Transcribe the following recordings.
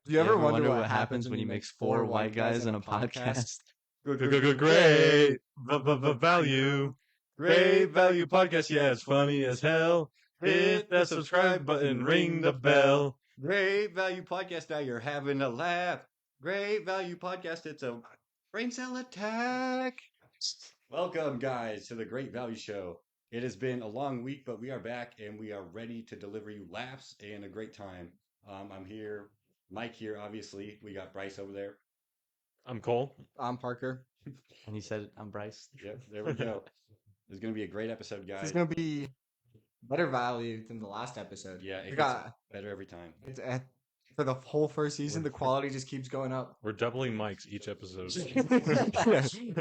Do you ever wonder what happens when you mix four white guys in a podcast? Great value. Great value podcast. Yeah, it's funny as hell. Hit that subscribe button, ring the bell. Great Value Podcast. Now you're having a laugh. Great Value Podcast. It's a brain cell attack. Welcome, guys, to the Great Value Show. It has been a long week, but we are back and we are ready to deliver you laughs and a great time. I'm here, Mike here, obviously. We got Bryce over there. I'm Cole. I'm Parker. And he said, I'm Bryce. Yep, there we go. It's going to be a great episode, guys. This is going to be better value than the last episode. Yeah, it We gets got better every time. it's for the whole first season. The quality just keeps going up. We're doubling mics each episode.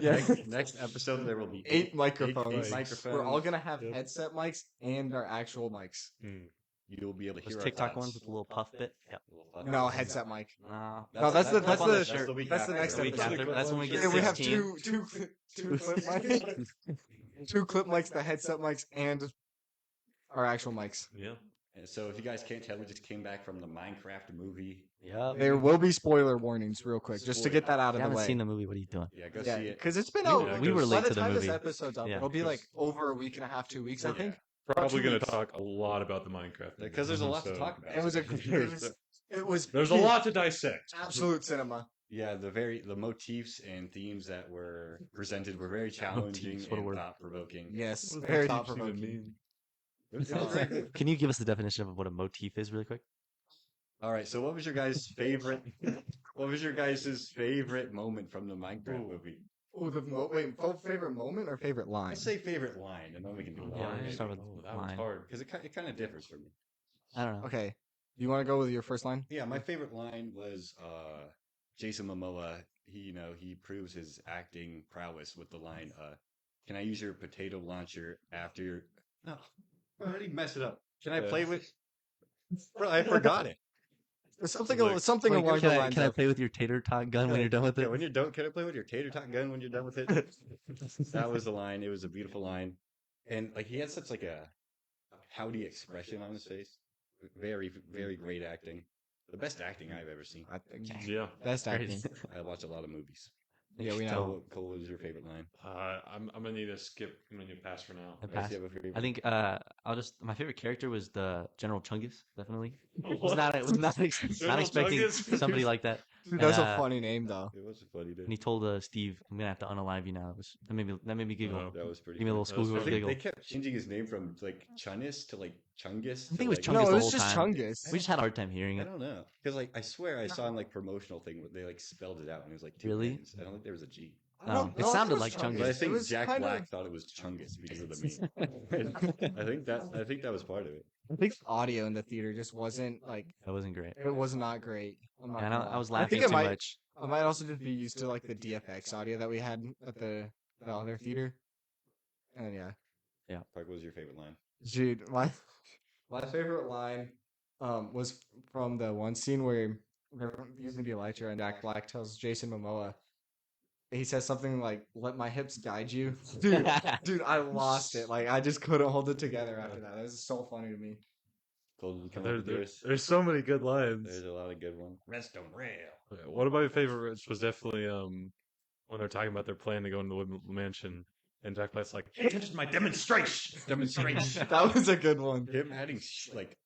Yeah. Next episode, there will be Eight microphones. Eight microphones. We're all gonna have Yep. headset mics and our actual mics. You'll be able to hear Those our TikTok thoughts. ones with the little puff bit. Yep. No headset mic. No, No, that's the on the shirt. week That's the after. next The week episode. after. That's when we get Yeah, we have 16. two clip mics, two clip mics, the headset mics, and our actual mics. Yeah. And so if you guys can't tell, we just came back from the Minecraft movie. Yep. There will be spoiler warnings, real quick, just to get that out If of you the haven't way. seen the movie, what are you doing? Yeah, go Yeah, see it. because it's been Yeah, out. we were late By the to the time movie. this episode's up, Yeah. it'll be like over a week and a half, 2 weeks, I Yeah. think. Probably 2 going weeks. to talk a lot about the Minecraft. Because there's a lot to So, talk about. It was There's a lot to dissect. absolute cinema. Yeah, the motifs and themes that were presented were very challenging Motifs, what a and word. thought-provoking. Yes, What does very motifs thought even provoking. mean? Can you give us the definition of what a motif is really quick? All right, so what was your guys' favorite? What was your guys' favorite moment from the Minecraft movie? Oh, favorite moment or favorite line? Let's say favorite line, and then we can do Yeah, line. let's start with That was line. hard. Because it kind of differs for me. I don't know. Okay, you want to go with your first line? Yeah, my favorite line was Jason Momoa. He proves his acting prowess with the line, "Can I use your potato launcher after your?" No, I already messed it up. Can I Yeah. play with? Bro, I forgot it. Something, Like- something Like, along can the I, lines. can I of- play with your tater tot gun when you're done with Yeah, it? when you're done, can I play with your tater tot gun when you're done with it? That was the line. It was a beautiful line, and like he had such like a howdy expression on his face. Very, very great acting. The best acting I've ever seen. I think Yeah. best acting. I watch a lot of movies. Yeah, we know. Cole, what was your favorite line? I'm gonna need to skip. I'm gonna need to pass for now. I Bryce, pass. you have a favorite? I think my favorite character was the General Chungus, definitely. Was not expecting Chungus? somebody like that. Dude, that's a And, funny name though. It was a funny day. And he told Steve, "I'm gonna have to unalive you now." That made me giggle. Oh. That was pretty. Give me a little funny. That was schoolgirl funny. giggle. They kept changing his name from like Chungus to like Chungus. I think it was like, Chungus No, the it was whole just time. Chungus. We just had a hard time hearing I it. don't know because like I swear I saw in like promotional thing where they like spelled it out and it was like two Really? N's. I don't think there was a G. No, it I sounded think like was Chungus. But I It think was Jack kind Black of- thought it was Chungus because of the meme. I think that was part of it. I think the audio in the theater just wasn't like That wasn't great. it was not great. I'm not And gonna I was lie. laughing think too it might, much. I might also just be used to like the DFX audio that we had at the other theater. And yeah, Park, what was your favorite line? dude, my favorite line was from the one scene where they're using the Elytra and Jack Black tells Jason Momoa. He says something like, "Let my hips guide you." Dude, I lost it. Like I just couldn't hold it together after that. That was so funny to me. Cole, did you come up with yours? There's so many good lines. There's a lot of good ones. Rest of rail. One of my favorites was definitely when they're talking about their plan to go into the mansion, and Jack Black's like, "Hey, this is my demonstration." Demonstration. That was a good one. Him adding like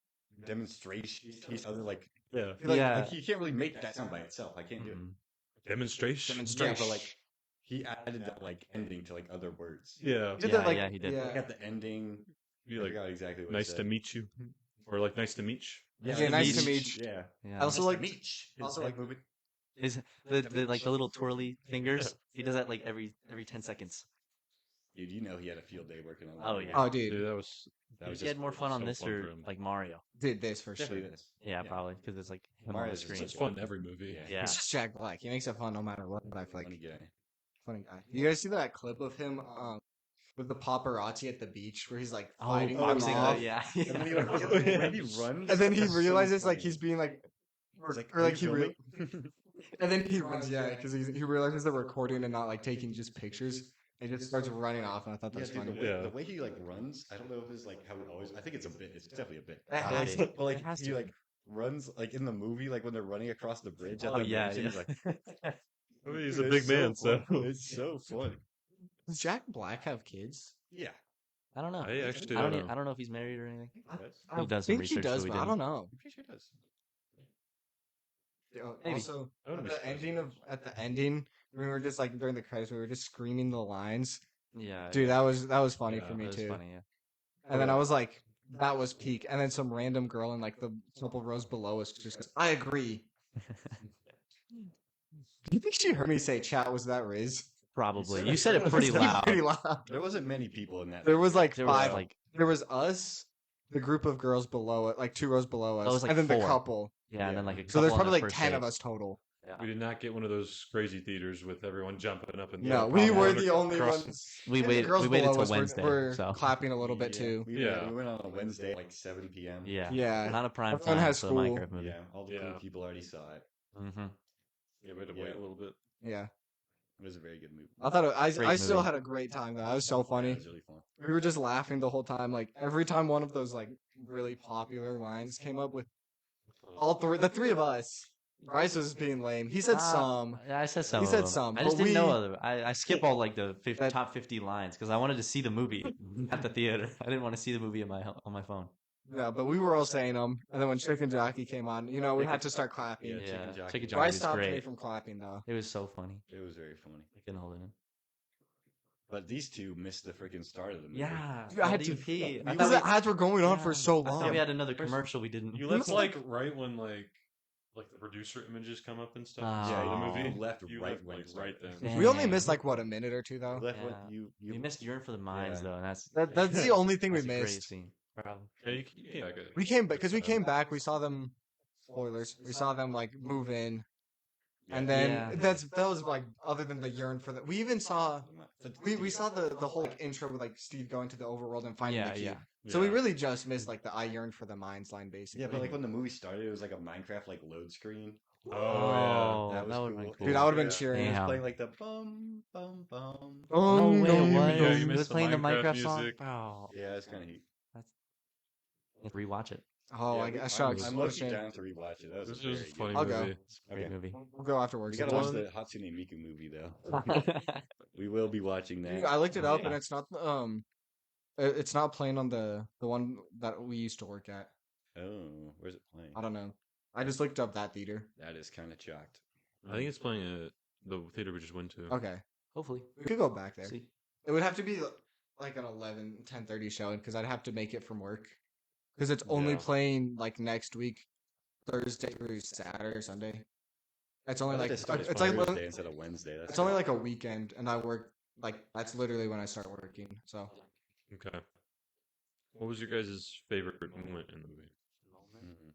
demonstration. He's other like Yeah, like, Yeah. like he can't really make that sound by itself. I can't do it. Mhm. demonstration. Yeah, but like he added that like ending to like other words. Yeah, Did Yeah, that, like, yeah, he did. Like at the ending, be I like, forgot exactly what. nice it to said. meet you, or like nice to meet you. Yeah, nice to meet you. Yeah. Yeah. I also Nice like to meet you. also His like head moving. His the like the little twirly fingers. He does that like every 10 seconds. Dude, you know he had a field day working on that. Oh, movie. yeah. Oh, dude, Dude, that was That was He had more fun on so this fun or for him. like Mario. did this for sure. definitely this. Yeah, probably because it's like him on the Mario's just screen. it's fun in every movie. Yeah. Yeah. It's just Jack Black. He makes it fun no matter what. I feel like Funny guy. funny guy. You guys see that clip of him with the paparazzi at the beach where he's like Oh, fighting them boxing. off, Yeah. And then he, like, when he runs, and then he that's so realizes like funny. he's being like, He's like, or "Are like you he re- filming?" and then he runs, yeah, because he realizes they're recording and not like taking just pictures. And he just starts running off, and I thought that Yeah, was dude, funny. Yeah. the way he like runs, I don't know if it's like how he always. I think it's a bit. It's definitely a bit. It has to. But like It has he to. like runs like in the movie, like when they're running across the bridge at Oh the yeah, mansion. yeah. He's like, I mean, he's a dude, big it's man, so funny. It's so funny. Does Jack Black have kids? Yeah. I don't know. I actually I don't don't. know. I don't know if he's married or anything. I We done some think he research, so does, we but I didn't. don't know. I'm pretty sure it does. Maybe. Also, I wouldn't at be the ending we were just like during the credits, we were just screaming the lines. Yeah, Dude, yeah. that was funny Yeah, for me That was too. funny. Yeah. And then I was like, that was peak. And then some random girl in like the couple rows below us just goes, I agree. Do you think she heard me say chat was that Riz? Probably. You said it pretty Pretty loud. loud. There wasn't many people in that. There was like There was five. like There was us, the group of girls below it, like 2 rows below us, was like and then the 4. couple. yeah, and then like a So there's couple on probably the like first 10 day. of us total. Yeah. We did not get one of those crazy theaters with everyone jumping up and No, down. we Probably were one the only across- ones. We And the waited. girls We waited below till us Wednesday. were So clapping a little bit too. Yeah. We went on a Wednesday at like 7 p.m. yeah. Yeah. Not a prime Everyone time has for the school. Minecraft movie. Yeah, all the cool Yeah. people already saw it. Mm-hmm. Yeah, we had to Yeah. wait a little bit. Yeah. It was a very good movie. I thought I Great still movie. had a great time though. It was so Yeah, funny. it was really fun. We were just laughing the whole time. Like every time one of those like really popular lines came up with the three of us. Bryce was being lame. He said some. Yeah, I said some. He of said them. some, I just but didn't know we- other. I skip all like the That- top 50 lines because I wanted to see the movie at the theater. I didn't want to see the movie on my phone. Yeah, but we were all saying them. And then when Chicken Jockey came on, we had to start clapping. Yeah, Yeah, Chicken Jockey. Chicken Jockey Bryce was stopped me great. from clapping though. It was so funny. It was very funny. I couldn't hold it in. But these two missed the freaking start of the movie. Yeah, Dude, I had to- LDP. I Because thought the ads were going on for so I thought long. we had another commercial we didn't. You left like right when like the producer images come up and stuff. Yeah, the Oh. movie you left You right left, when like, it right started. then. We only Dang. missed like what, a minute or two though. You left Yeah. when We missed Yearn for the Minds Yeah. though, and that's That's the only thing we that's a great missed. scene. Probably. Yeah, you came back. We came back because we came back. We saw them. Spoilers. We saw them like move in, and then Yeah. that was like other than the yearn for that. We even saw we saw the whole like, intro with like Steve going to the overworld and finding Yeah, the key. yeah. So we really just missed like the I yearn for the minds line basically. Yeah, but like when the movie started, it was like a Minecraft like load screen. Oh, that was that would have cool. been cool. Dude, I would have been Yeah. cheering. It was Damn. playing like the bum bum bum. Oh, No way, no, it was. Yeah, you It missed was the playing the Minecraft Minecraft song. music. Oh, Yeah, it's kind of heat. rewatch it. Oh, Yeah, I I'm shucks. I'm What a mostly shame. down to rewatch it. That was This a was very a funny good. I'll go. movie. It's a great Okay. movie. We'll go afterwards. We gotta The watch one- the Hatsune Miku movie though. We will be watching that. I looked it up Yeah. and it's not it's not playing on the one that we used to work at. Oh, where's it playing? I don't know. I just looked up that theater. That is kind of shocked. I think it's playing at the theater we just went to. Okay. Hopefully. We could go back there. See. It would have to be like an 10:30 showing because I'd have to make it from work. Because it's only Yeah. playing like next week, Thursday through Saturday or Sunday. It's only I like thought they started it's Thursday like instead of Wednesday. That's it's only like a weekend, and I work like that's literally when I start working. So Okay. What was your guys' favorite moment in the movie? Mhm.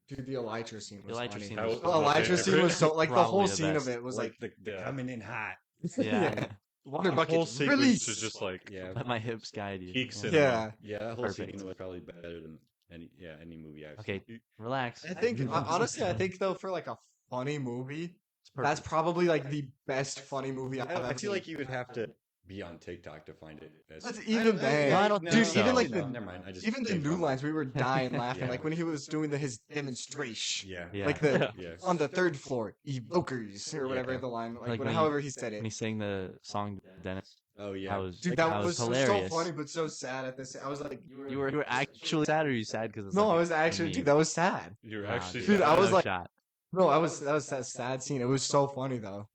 dude, the Elytra scene was Elytra funny. scene That was was The my Elytra scene favorite. was so like the Probably whole the scene of best. it was like the Yeah. coming in hot. Yeah. water The whole buckets sequence release. is just like Yeah, Let my hips guide you. Peaks Yeah. in- Yeah, yeah. That whole Perfect. scene was probably better than any movie I've Okay, seen. relax. I think honestly, I think though for like a funny movie, It's that's perfect. probably like the best funny movie I've ever I feel seen. like you would have to be on TikTok to find it. That's even then. No, I don't Dude, think so. even like no, the never mind. I just even the think new from- lines, we were dying laughing. Yeah. Like when he was doing his demonstration, Yeah, Yeah. like the yeah. on the third floor, evokers or whatever Yeah. the line, like, Like when he- however he said When it. he sang the song Dennis, Oh yeah. that was Dude, that that was so hilarious. funny, but so sad at this. I was like, You were actually sad, or you sad because no, I was actually, dude, that was sad. You're Nah, actually Dude, I was no like- shot. No, that was that sad scene. It was so funny though.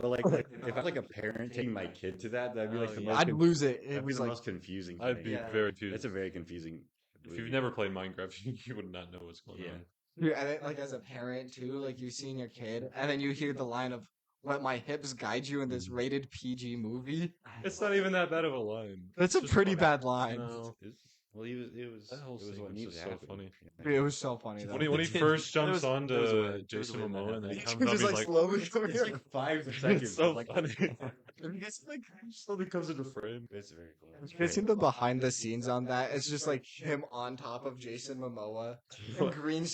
But like if I'm like a parent taking my kid to that'd be like the yeah. most. I'd lose it. It That'd be was the like, most confusing. I'd thing. be Yeah. very confused. It's a very confusing. If you've movie. never played Minecraft, you would not know what's going Yeah. on. dude, and then, like as a parent too, like you're seeing your kid, and then you hear the line of "Let my hips guide you" in this rated PG movie. It's not even that bad of a line. That's a Just pretty funny. bad line. No. Well, it was That whole it was what sequence needed was to so happen. funny. Yeah. Dude, it was so funny though. When he first There jumps was- on there was a way- to there was a Jason way that Momoa and then he He comes up, just he's like like, slowly coming It's in. like 5 it's seconds. so like, funny. It's like slowly comes into frame. It's very cool. You seen the behind the scenes on that? It's just like him on top of Jason Momoa, and green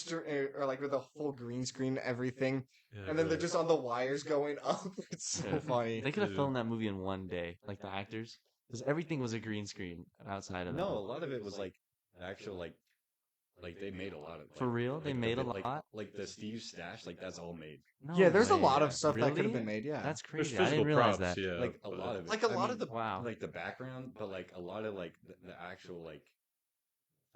or like with a full green screen, everything, Yeah, and then they're really. just on the wires going up. It's so Yeah. funny. They could have Dude. filmed that movie in one day, like the actors, because everything was a green screen outside of that. No, a lot of it was like actual like Like they made a lot of For real? They made a lot? Like the Steve stash, like that's all made. No Yeah, there's a way. lot yeah. of stuff that could have Really? been made. Yeah, That's There's crazy. I physical didn't realize props, that. yeah. Like a but- lot of it. like a I lot mean, of the Wow. like the background, but like a lot of like the actual like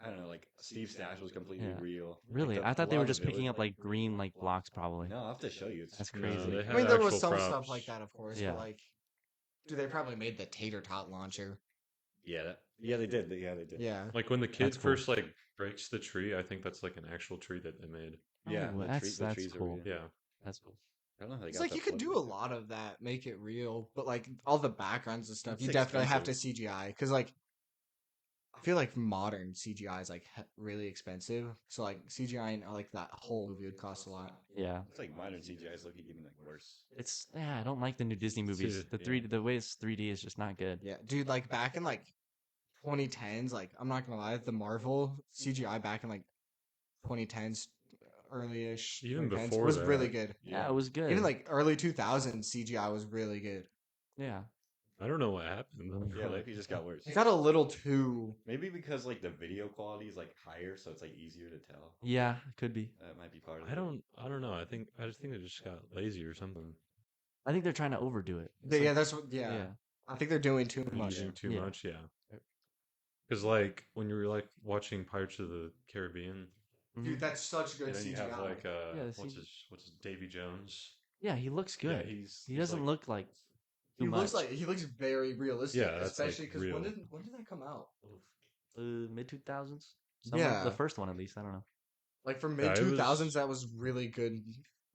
I don't know, like Steve Stash was completely Yeah. real. Like, Really? I a thought they lot were of just the picking village- up like green like blocks probably. No, I'll have to show you. It's That's No, crazy. they I had mean there was actual some props. stuff like that, of course, Yeah. but like, dude, they probably made the tater tot launcher. Yeah, they did. Yeah, they did. Yeah, Like when the kid That's cool. first like breaks the tree, I think that's like an actual tree that they made. Yeah, Oh, the that's trees are cool. real. Yeah. That's cool. I don't know how they it's got like that you could float do a like that. lot of that, make it real, but like all the backgrounds and stuff, It's you definitely have to expensive. CGI because like I feel like modern CGI is like really expensive. So like CGI and like that whole movie would cost a lot. Yeah. It's like modern CGI is looking even like worse. It's I don't like the new Disney movies. Dude, The yeah. 3D the way it's 3D is just not good. Yeah, dude, like back in like 2010s, like I'm not gonna lie, the Marvel CGI back in like 2010s, early-ish, Even 2010s, before was that. really good. Yeah, it was good. Even like early 2000s CGI was really good. yeah. I don't know what happened. Yeah, lately just got worse. It got a little too. Maybe because like the video quality is like higher, so it's like easier to tell. Yeah, it could be. That might be part of I it. don't know. I just think they just got lazy or something. I think they're trying to overdo it. It's Yeah, like- that's what. Yeah, I think they're doing too much. Using too Yeah. much, yeah. Because like when you were like watching Pirates of the Caribbean, Mhm. Dude, that's such good and then you CGI. have like Yeah, the what's CG his Davy Jones. Yeah, he looks good. Yeah, he doesn't look like He too looks much. like he looks very realistic. Yeah, that's, like, especially because real. when did that come out? Mid 2000s. Yeah. the first one at least. I don't know. Like from Yeah, mid it 2000s, was- that was really good.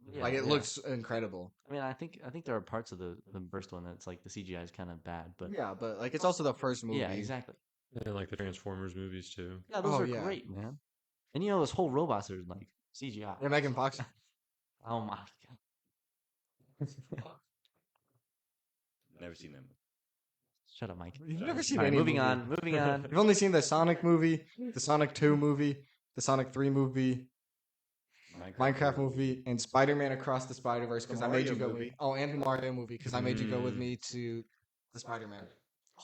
Yeah, Like it yeah. looks incredible. I mean, I think there are parts of the first one that's like the CGI is kind of bad, but Yeah, but like it's also the first movie. yeah, exactly. And like the Transformers movies too. Yeah, those Oh, are yeah. great, man. And you know, those whole robots are like CGI. Yeah, Megan Fox. Oh my god! Never seen them. Shut up, Mike. You've never seen All right, any moving movie. on. Moving on. You've only seen the Sonic movie, the Sonic 2 movie, the Sonic 3 movie, Minecraft movie, and Spider-Man Across the Spider-Verse because The I made you Mario go with movie. Oh, and the Mario movie because I made you go with Mm. me to the Spider-Man.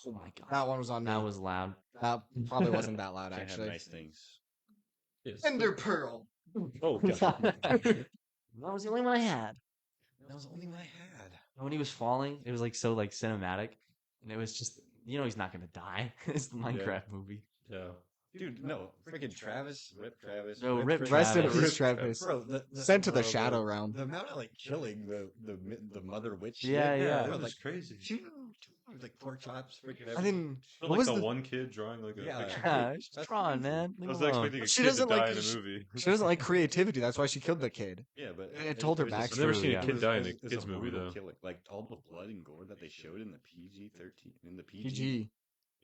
Oh my god, That one was on me. that was loud. That probably wasn't that loud Can't have actually. nice things. Yes. Ender Pearl. Oh god. That was the only one I had. That was the only one I had. When he was falling, it was like so like cinematic, and it was just he's not gonna die. It's the Minecraft movie. Yeah. Dude, no. Freaking Travis. Rip Travis. No, rip Travis. Rest in Travis. peace, Travis. Bro, Sent to the bro, Shadow bro, Realm. The amount of like killing the mother witch. Yeah, did, yeah. bro, That was like crazy. like pork chops, freaking I everything. didn't. Not What like was the the? one kid drawing like a Yeah. picture. Yeah, it's That's Tron, crazy. man. I Leave was him alone. expecting a She kid to doesn't die like- in a she- movie. She doesn't like creativity. That's why she killed the kid. Yeah, but It told her was just- backstory, I've never seen yeah. a kid die in a it's kids movie brutal though. killing. Like all the blood and gore that they showed in the PG-13 in the PG. PG.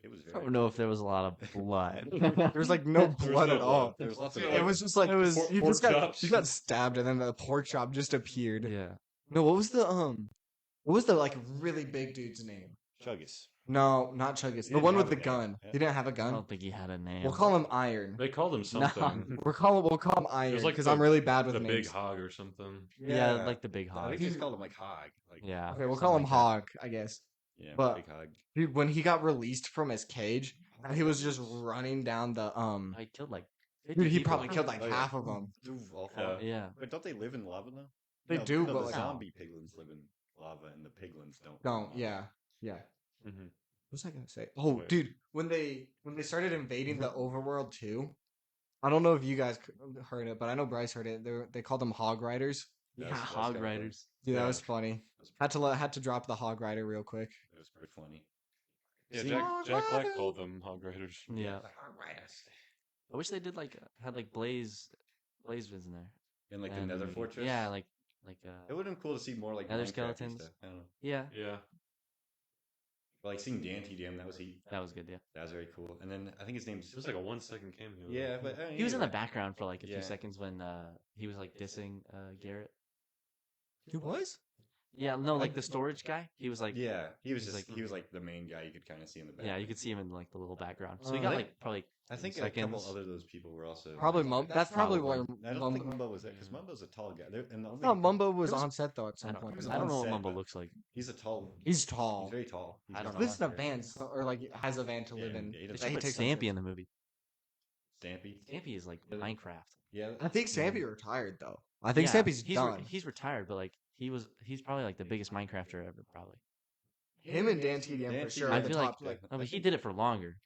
It was I very. don't know if there was a lot of blood. There was like no There was blood no at all. blood. There was lots of. It was just like It was he pork just got chops. he got stabbed and then the pork chop just appeared. yeah. No, what was the like really big dude's name? Chuggus. No, not Chuggus. The didn't one have with a the name. gun. Yeah. He didn't have a I gun. don't think he had a name. We'll call him Iron. They called him something. We'll call him Iron was like because the- I'm really bad with The names. big hog or something. yeah, like the big I hog. think they just called him like Hog. Like, Yeah. Okay, we'll something call him like that. Hog, I guess. Yeah, But- big Hog. Dude, when he got released from his cage, and he was just running down the He killed like 50 Dude, he people. probably killed like Oh, yeah. half of them. Dude, all Yeah. fall. Yeah. But don't they live in lava though? They do, no, but the like- zombie piglins live in lava, and the piglins don't. No, yeah, yeah. Mhm. What was I gonna say? Oh, Wait. dude, when they started invading the overworld too, I don't know if you guys heard it, but I know Bryce heard it. They called them Hog Riders. Yeah, That's hog kinda riders. Dude, that Yeah. was funny. Had to drop the Hog Rider real quick. It was pretty funny. Yeah, See- Jack Black called them hog riders. Yeah. The Hog Riders. I wish they did like had like Blaze was in there. In like And- the Nether Fortress. Yeah, like It would have been cool to see more like Nether Minecraft-y skeletons. Stuff. I don't know. yeah, Yeah. But, like seeing Dante Dam, that was heat. that was good. Yeah, That was very cool. And then I think his name's It was like a 1 second cameo. yeah, but he was in the anyway. background for like a Yeah. few seconds when he was like dissing Garrett. He was? Yeah, no, like the storage guy. He was like Yeah, he was He's just like- he was like the main guy you could kind of see in the back. yeah, you could see him in like the little background. So he Oh, got I like probably I think a couple seconds. other of those people were also Probably Mum. That's probably why I don't think Mumbo. Mumbo was there because Mumbo's a tall guy. And the I only, thought Mumbo was there was- on set though at I some don't, point. was I don't on know what set, Mumbo but- looks like. he's a tall. He's tall. He's very tall. He's I don't just know. Lives in a van or like has a van to Yeah, live in. he They doesn't- that should he put takes on Stampy trips. in the movie. Stampy is like Yeah. Minecraft. Yeah, I think Stampy retired though. I think Yeah, Stampy's done. he's retired, but like he's probably like the biggest Minecrafter ever, probably. Him and Dan TDM Dan for sure TDM, are I the feel top. like Like no, but he did it for longer.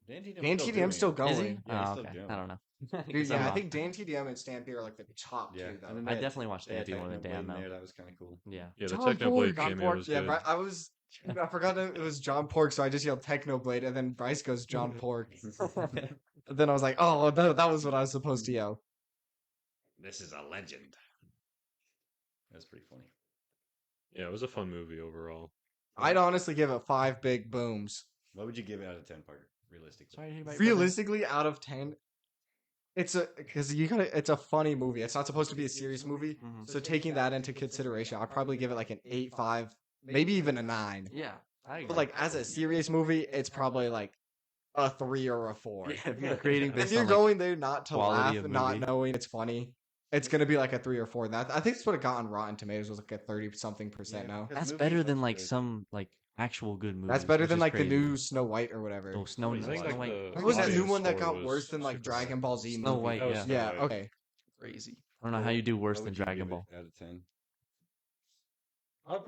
Dan Dan TDM's still Is he? going. Yeah, he's Oh, still okay. going. I don't know. Dude, Guess I'm yeah, I wrong. think Dan TDM and Stampy are like the top Yeah, two though. and then I they definitely watched had Stampy more than Technoblade Dan in though. there. That was kind of cool. Yeah. Yeah, the John Technoblade Pork, cameo was Yeah, good. I forgot it was John Pork, so I just yelled Technoblade, and then Bryce goes John Pork. Then I was like, oh, that was what I was supposed to yell. This is a legend. That's pretty funny. Yeah, it was a fun movie overall. I'd honestly give it 5 big booms. What would you give it out of 10, Parker? Realistically. Sorry to hear about your brother. Realistically, out of 10, it's a funny movie. It's not supposed to be a serious movie, Mhm. so taking that into consideration, I'd probably give it like an 8.5, maybe even a 9. Yeah, I agree. But like as a serious movie, it's probably like a 3 or a 4. Yeah, if you're creating If based you're on like, going there not to quality laugh, of not movie. knowing it's funny, it's gonna be like a 3 or 4. That I think that's what it got on Rotten Tomatoes was like a 30-something% now. because that's movies better look than like good. some like actual good movies. That's better which than is like crazy. the new Snow White or whatever. Oh, Snow, I think, Snow like, White. the What was that new audience one that score got was worse than like super Dragon Ball Z Snow movie? White, That was yeah. Snow Yeah, White. okay. Crazy. I don't know how you do worse What than would you Dragon give Ball. it out of 10? I'd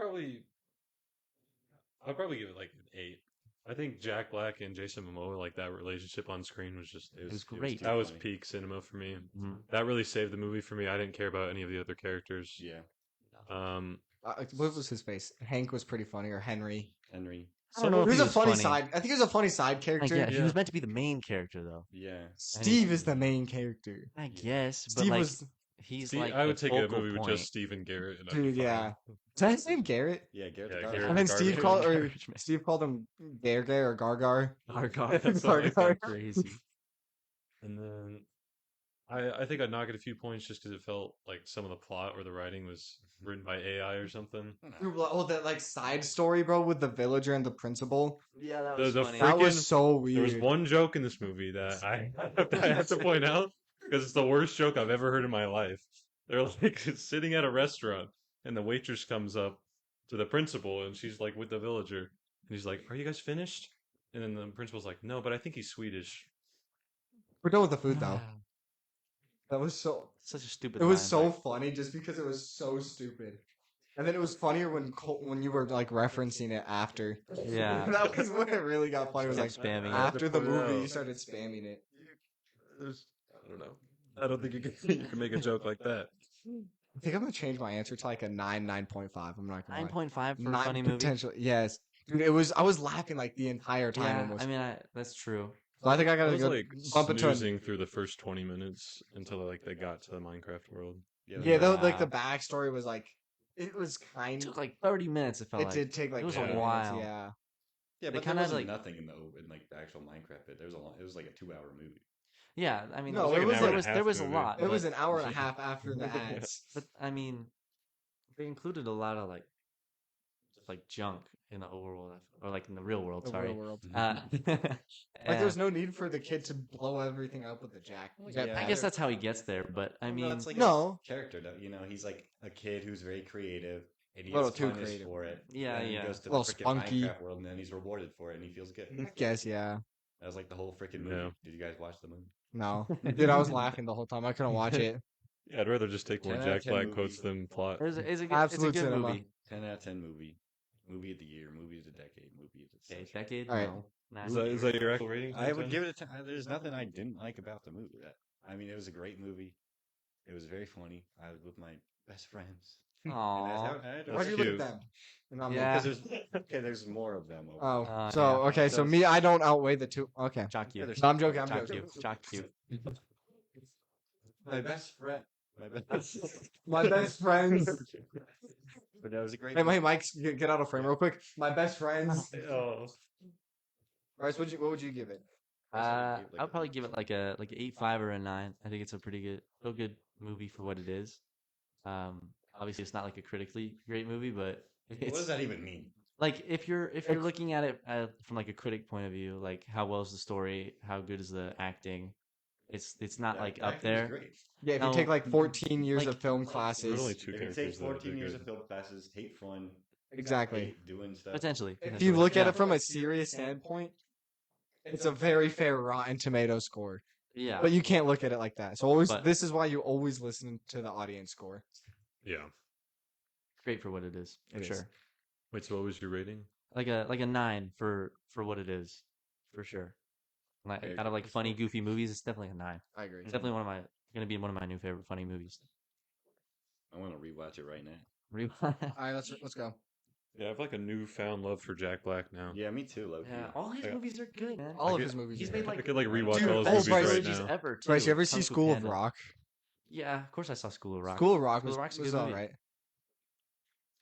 probably give it like an 8. I think Jack Black and Jason Momoa, like that relationship on screen was just was great. That was funny. peak cinema for me. Mhm. That really saved the movie for me. I didn't care about any of the other characters. Yeah, What was his face? Hank was pretty funny, or Henry. Henry. I don't know He if was he a was funny funny. side. I think he was a funny side Like, character. yeah, he Yeah. was meant to be the main character though. Yeah. Steve is the main character. I guess, but Steve like was, he's Steve, like I would the take a focal movie with point. just Steve and Garrett. And I'd dude. be fine. Yeah, is that his name Garrett? Yeah, Garrett Yeah, the Garrett. Garbage. And then Garbage Steve called Man. or Steve called him Gargar or Gargar. Gargar. Something like that. Crazy. And then I think I'd knock it a few points just because it felt like some of the plot or the writing was written by AI or something. Dude, oh, that like side story, bro, with the villager and the principal. Yeah, that was The funny. That freaking- was so weird. There was one joke in this movie that I have to point out because it's the worst joke I've ever heard in my life. They're like sitting at a restaurant and the waitress comes up to the principal and she's like with the villager and he's like, "Are you guys finished?" And then the principal's like, "No, but I think he's Swedish." We're done with the food though. That was so. Such a stupid. It was line, so like, funny just because it was so stupid. And then it was funnier when you were like referencing it after. Yeah. That was when it really got funny. It was like Kept spamming it. after the Put it movie, you out. started spamming it. I don't know. I don't think you can make a joke like that. I think I'm gonna change my answer to like a 9.5. I'm not gonna lie. 9.5 for a Nine funny movie. potentially, yes. Dude, it was. I was laughing like the entire time. Yeah, Almost. I mean, that's true. So I think I I gotta was go like bump it to. snoozing through the first 20 minutes until like they got to the Minecraft world. Yeah, though, like Yeah. the backstory was like, it was It kind. took like 30 minutes. It felt It like. did take like It was 30 a minutes, while. yeah. Yeah, They but kinda there wasn't like- nothing in like the actual Minecraft bit. There was it was like a 2-hour movie. Yeah, I mean, No, it was like an hour there and a was half there was a movie. lot. It was but- an hour and a half after the ads. But I mean, they included a lot of like, just like junk in the overworld, or like in the real world. The Sorry. real world. Like Like, there's no need for the kid to blow everything up with the jack. Yeah. I guess that's how he gets there, but I mean, it's like No. a character. He's like a kid who's very creative, and he A little gets too punished creative. for it. Yeah, and then yeah. He goes to A the little freaking spunky. Minecraft world, and then he's rewarded for it, and he feels good. I guess, yeah. That was like the whole freaking movie. Yeah. Did you guys watch the movie? No. Dude, I was laughing the whole time. I couldn't watch it. Yeah, I'd rather just take more 10 out of Jack 10 Black quotes movie. than plot. it's a good, Absolute it's a good cinema. movie. 10 out of 10 movie. Movie of the year. Movie of the decade. Movie of the Okay, century. decade. All right. No. Nah. Is that your actual rating? I would give it a 10. There's nothing I didn't like about the movie. I mean, it was a great movie. It was very funny. I was with my best friends. Aww. Why'd you look at them? And I'm Yeah. Because there's more of them. Oh, so, yeah. okay, so me, I don't outweigh the two. Okay. Jock you. there's- No, I'm joking, I'm Jock joking. you. Jock you. My best friend. My best. My best friends. But that was a great. Hey, Mike, get out of frame real quick. My best friends. Oh. Bryce, what would you give it? I'd probably give it like a 8.5 or a 9. I think it's a real good movie for what it is. Obviously it's not like a critically great movie, but What it's does that even mean? like if you're looking at it from like a critic point of view, like how well is the story, how good is the acting? It's not Yeah, like the up acting was there. great. Yeah, if you No, take like 14 years like- of film There's classes. only two If you take characters. that are 14 years good. of film classes, hate fun, Exactly. hate doing stuff. Potentially. If you look at Yeah. it from a serious standpoint, it's a very fair Rotten Tomato score. Yeah, But you can't look at it like that. So always, But- this is why you always listen to the audience score. Yeah. great for what it is, for It is. sure. Wait, so what was your rating? Like a 9 for what it is, for sure. Like Very out of like good. funny, goofy movies, it's definitely a 9. I agree. It's definitely gonna be one of my new favorite funny movies. I want to rewatch it right now. Rewind. All right, let's go. Yeah, I have like a newfound love for Jack Black now. Yeah, me too, Loki. Yeah, all his Yeah. movies are good, man. All of get- his movies. He's are made good. like I could like rewatch Dude, all his oh, movies Bryce, right trilogies now. ever. Too, Bryce, you ever with see Kung Fu School of Panda. Rock? Yeah, of course I saw School of Rock. School of Rock School was, of Rock's a was good all movie. right.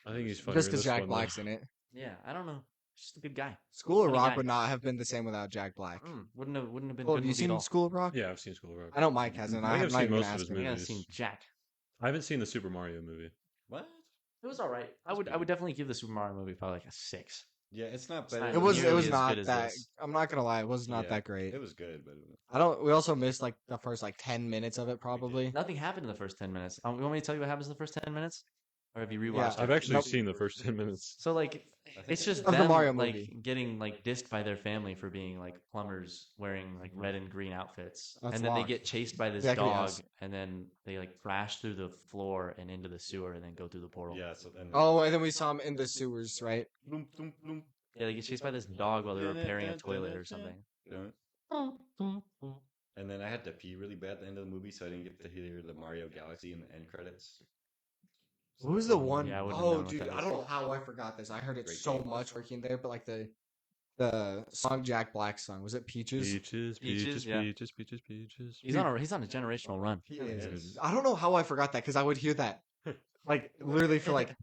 I think he's funny. Just because Jack Black's in it. Yeah, I don't know. Just a good guy. School of Funny Rock guy. would not have been the same without Jack Black. Wouldn't have been Oh, a have good you movie at seen all. School of Rock? Yeah, I've seen School of Rock. I know Mike hasn't. I I think have I've not seen even most of asked his him. I think I've movies. seen Jack. I haven't seen the Super Mario movie. What? It was all right. I would definitely give the Super Mario movie probably like a 6. Yeah, it's not It's better. not It was nearly as not good as that. this. I'm not gonna lie, it was not Yeah, that great. It was good, but I don't. We also missed like the first like 10 minutes of it probably. Nothing happened in the first 10 minutes. You want me to tell you what happens in the first 10 minutes? Or have you rewatched Yeah. it? I've actually Nope. seen the first 10 minutes. So like it's just Of the them Mario like movie. getting like dissed by their family for being like plumbers wearing like red and green outfits. That's and then they locked. get chased by this Exactly, dog yes. and then they like crash through the floor and into the sewer and then go through the portal. yeah. So then. Oh, and then we saw him in the sewers, right? Bloom, bloom, bloom. Yeah, they get chased by this dog while they're repairing a toilet or something. And then I had to pee really bad at the end of the movie, so I didn't get to hear the Mario Galaxy in the end credits. What was the one Yeah, I wouldn't have oh, known what dude, that I is. don't know how I forgot this. I heard it Great so game. much working there, but like the song Jack Black song was it Peaches? Peaches, Peaches, peaches, yeah. peaches, peaches, peaches. He's on a generational run. He Yes. is. I don't know how I forgot that because I would hear that like literally for like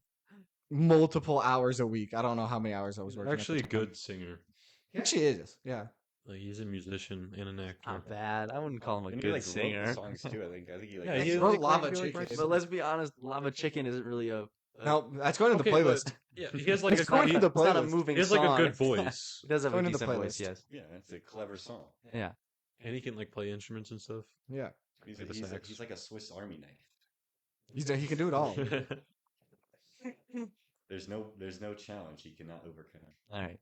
multiple hours a week. I don't know how many hours I was working. at the Actually a time. good singer. He actually is. Yeah. Like he's a musician and an actor. Not bad. I wouldn't call him a And he good like wrote singer. the songs too. I think he like. Yeah, He he wrote like, Lava like, Chicken. writes- But let's be honest, Lava Chicken isn't really a No, that's going to the Okay, but- playlist. Yeah, he has like It's a going he, to the it's not a playlist. moving he has like a song. good voice. He does have a Going to the decent voice, playlist. yes. Yeah, it's a clever song. Yeah. And he can like play instruments and stuff. Yeah. He's Like the he's, sax. he's like a Swiss Army knife. He can do it all. There's no challenge he cannot overcome. All right.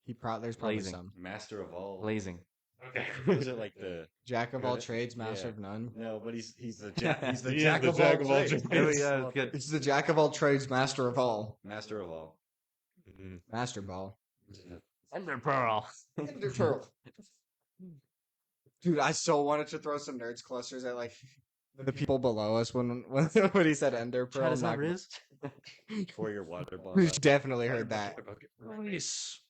There's probably Blazing. some. Master of all. Blazing. Okay. Is it like the? Jack of all Good. trades, master Yeah. of none. No, but he's the jack. He's the He is jack the of jack all of all trades. trades. Yeah, good. It's the Jack of all trades, master of all. Master of all. Mhm. Master ball. Ender Pearl. Ender Pearl. Dude, I so wanted to throw some nerds clusters at like the people below us when when he said Ender Pearl. Chad, is I'm that not- Riz? For your water ball. We've definitely heard that. Nice.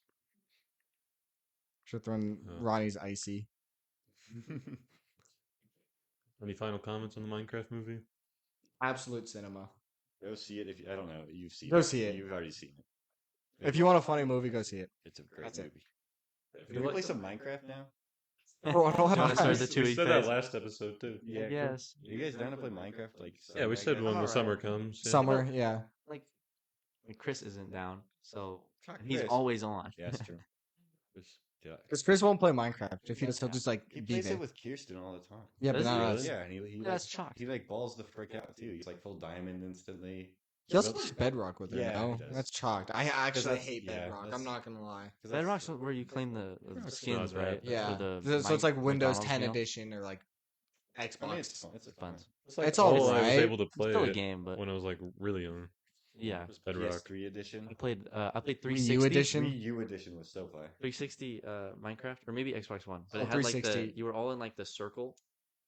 Should have thrown Oh. Ronnie's icy. Any final comments on the Minecraft movie? Absolute cinema. Go see it if you, I don't know. You've seen Go it. see it. You've already seen it. If you want a funny movie, go see it. It's a great That's it. movie. Can we play some Minecraft now? Bro, I don't have Do you wanna start time. the We 2 said that last episode too. Yeah. Yes. You guys down to play Minecraft? Like. Yeah, we said when the Alright. summer comes. Yeah. Summer, yeah. Like, Chris isn't down, so Fuck and he's Chris. always on. Yeah, that's true. Yeah. Because Chris won't play Minecraft if he just he'll just like He be plays there. it with Kirsten all the time. Yeah, but Does he not really? us. Yeah, and he Yeah, that's chalk. he like balls the frick out too. He's like full diamond instantly. He also plays Bedrock with her. Yeah, No, he does. that's chalked. I actually that's- hate yeah, Bedrock. that's- I'm not gonna lie. 'Cause that's- Bedrock's where you claim the Bedrock's skins, not bad. right? Yeah. For the So it's like Windows McDonald's 10 meal. edition or like I mean, Xbox. it's fun. It's a Fun. fun. It's all Oh, I was right. able to It's play still a it game, but when I was like really young. yeah. It was Bedrock. PS3 edition. I played Wii 360 U edition. Wii U edition was so fun. 360 Minecraft or maybe Xbox One. But Oh, it had like 360. you were all in like the circle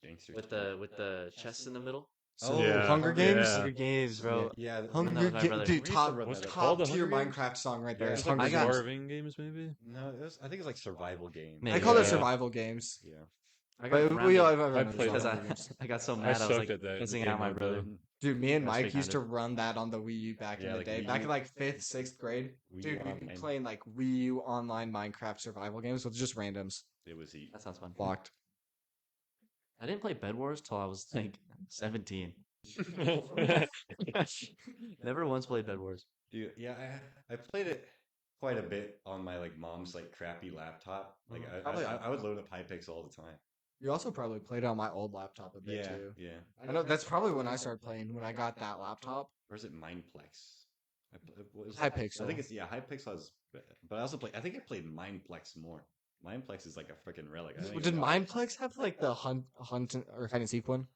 Gangsters. with the chests in the middle. So Yeah. Hunger Games. Yeah. Hunger Games, bro. Yeah. That Hunger was my brother. Games, dude. We used to Top, run What's that it up. called? The top tier Hunger Games? Minecraft song right there. Yeah, It's it's like Hunger I got- Games. Starving games, maybe. No, I think it's like survival game. Maybe. I call it Yeah. survival games. Yeah. I got But we grounded all I have played because Hunger Games. I got so I mad. I was sucked like at that. pissing game out my with brother. them. Dude, me and That's Mike pretty used to kind run that on the Wii U back in Yeah, the like day. Wii Back U. in like 5th, 6th grade. Wii Dude, U we'd be Online. playing like Wii U online Minecraft survival games with just randoms. It was heat. That sounds fun. Blocked. I didn't play Bed Wars till I was like 17. Never once played Bed Wars. Dude, yeah, I played it quite a bit on my like mom's like crappy laptop. Like I would load up Hypixel all the time. You also probably played on my old laptop a bit Yeah, too. yeah. I know that's probably when I started playing when I got that laptop. Or is it Mineplex? What was Hypixel. I think it's Hypixel is, but I also play. I think I played Mineplex more. Mineplex is like a freaking relic. I don't Did even know. Mineplex have like the hunt or hide and seek one?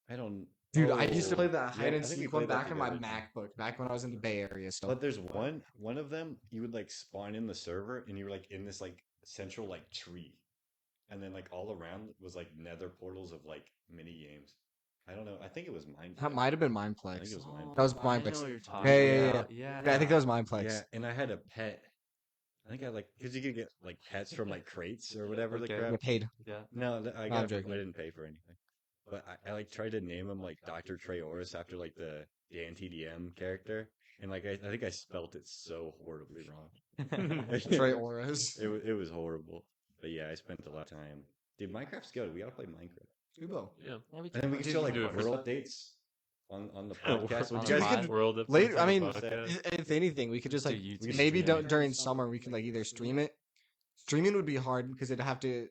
I don't. Dude, I used to play Oh, the yeah, hide and I think we seek one played that back in my together. MacBook, back when I was in the Bay Area still. But there's one of them you would like spawn in the server and you were like in this like central like tree. And then like all around was like nether portals of like mini games. I don't know. I think it was That Minecraft. might have been I think Mineplex. it was Minecraft. That was I know Mineplex. what you're Yeah, talking yeah, yeah, about. yeah. I think that was Mineplex. Yeah, and I had a pet. I think I like because you could get like pets from like crates or whatever the Okay. crap. You paid. Yeah. No, I I'm got it. joking. I didn't pay for anything. But I like tried to name him like Dr. Treoris after like the anti-DM character, and like I think I spelt it so horribly wrong. Trey Auras. It was horrible. But yeah, I spent a lot of time. Dude, Minecraft's good. We gotta play Minecraft. Ubo. Yeah. Yeah, we And then we can Dude, show like do it. world updates on the podcast. On Would the you guys pod. could World updates Later, on I the mean, podcast. if anything, we could just Do like YouTube. maybe stream it. during summer we could like either stream it. Streaming would be hard because it'd have to.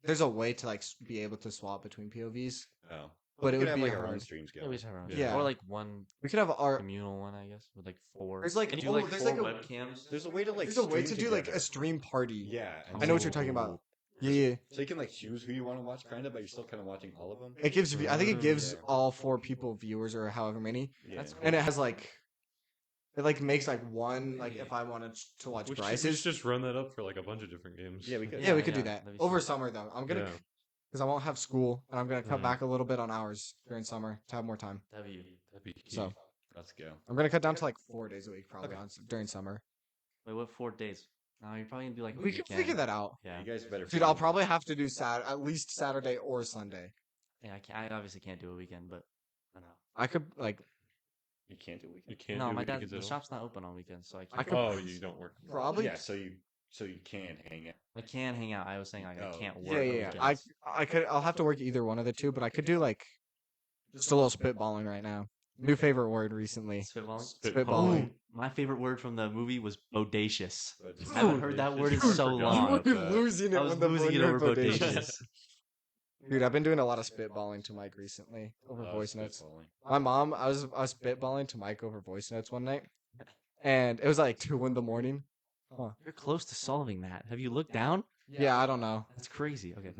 There's a way to like be able to swap between POVs, Oh. but We it could would have be like our own hard. streams Yeah, going. we just have our own. Yeah. Or like one We could have our. communal one, I guess, with like 4. There's like do oh, like there's 4 like a webcams. There's a way to like there's a way to stream do like together. a stream party. Yeah. I know what you're talking about. Yeah, yeah. So you can like choose who you want to watch, kind of, but you're still kind of watching all of them. It gives. I think it gives Yeah. all 4 people viewers or however many, Yeah. That's and it has like. It like makes like one like if I wanted to watch We should Bryce's. just run that up for like a bunch of different games. Yeah, we could. Yeah, we could do yeah, that that'd be over sick. summer though. I'm gonna Yeah. because I won't have school and I'm gonna cut Mhm. back a little bit on hours during summer to have more time. W. That'd be key. So Let's go. I'm gonna cut down to like 4 days a week probably Okay. during summer. Wait, what 4 days? No, you're probably gonna do like a We can weekend. figure that out, Yeah. You guys better. dude. I'll probably have to do at least Saturday or Sunday. Yeah, I obviously can't do a weekend, but I don't know. I could like You can't do You weekends. can't No, do my dad, weekends the at all? shop's not open on weekends, so I I can't. could- Oh, you don't work. probably. Yeah, so you can hang out. I can hang out. I was saying like I Oh. can't work. Yeah, on yeah, yeah. weekends. I could. I'll have to work either one of the two, but I could do like just a little spitballing right now. New favorite word recently. Spitballing. Spitballing. Ooh, my favorite word from the movie was bodacious. But I haven't heard that word in so Forgot long. about that. losing I was losing it over bodacious. Dude, I've been doing a lot of spitballing to Mike recently over voice notes. spitballing. My mom, I was spitballing to Mike over voice notes one night, and it was like 2 in the morning. You're close to solving that. Have you looked down? Yeah, I don't know. That's crazy. Okay.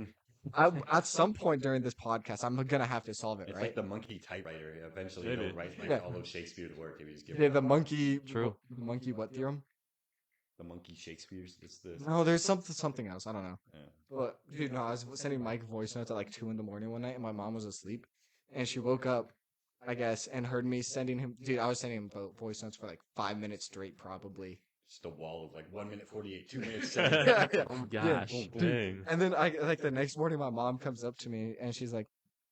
At some point during this podcast, I'm gonna have to solve it, It's right? like the monkey typewriter. Eventually, Maybe. he'll write like Yeah. all of Shakespeare's work if he's Yeah, given the monkey. True. Monkey what theorem? the monkey Shakespeare's. It's the No, there's something else. I don't know. yeah. But dude, no, I was sending Mike voice notes at like 2 in the morning one night, and my mom was asleep, and she woke up, I guess, and heard me sending him. Dude, I was sending him voice notes for like 5 minutes straight, probably. Just a wall of like 1 minute 48, 2 minutes. Yeah, 7. yeah. Oh gosh. Dang. And then I like the next morning, my mom comes up to me and she's like,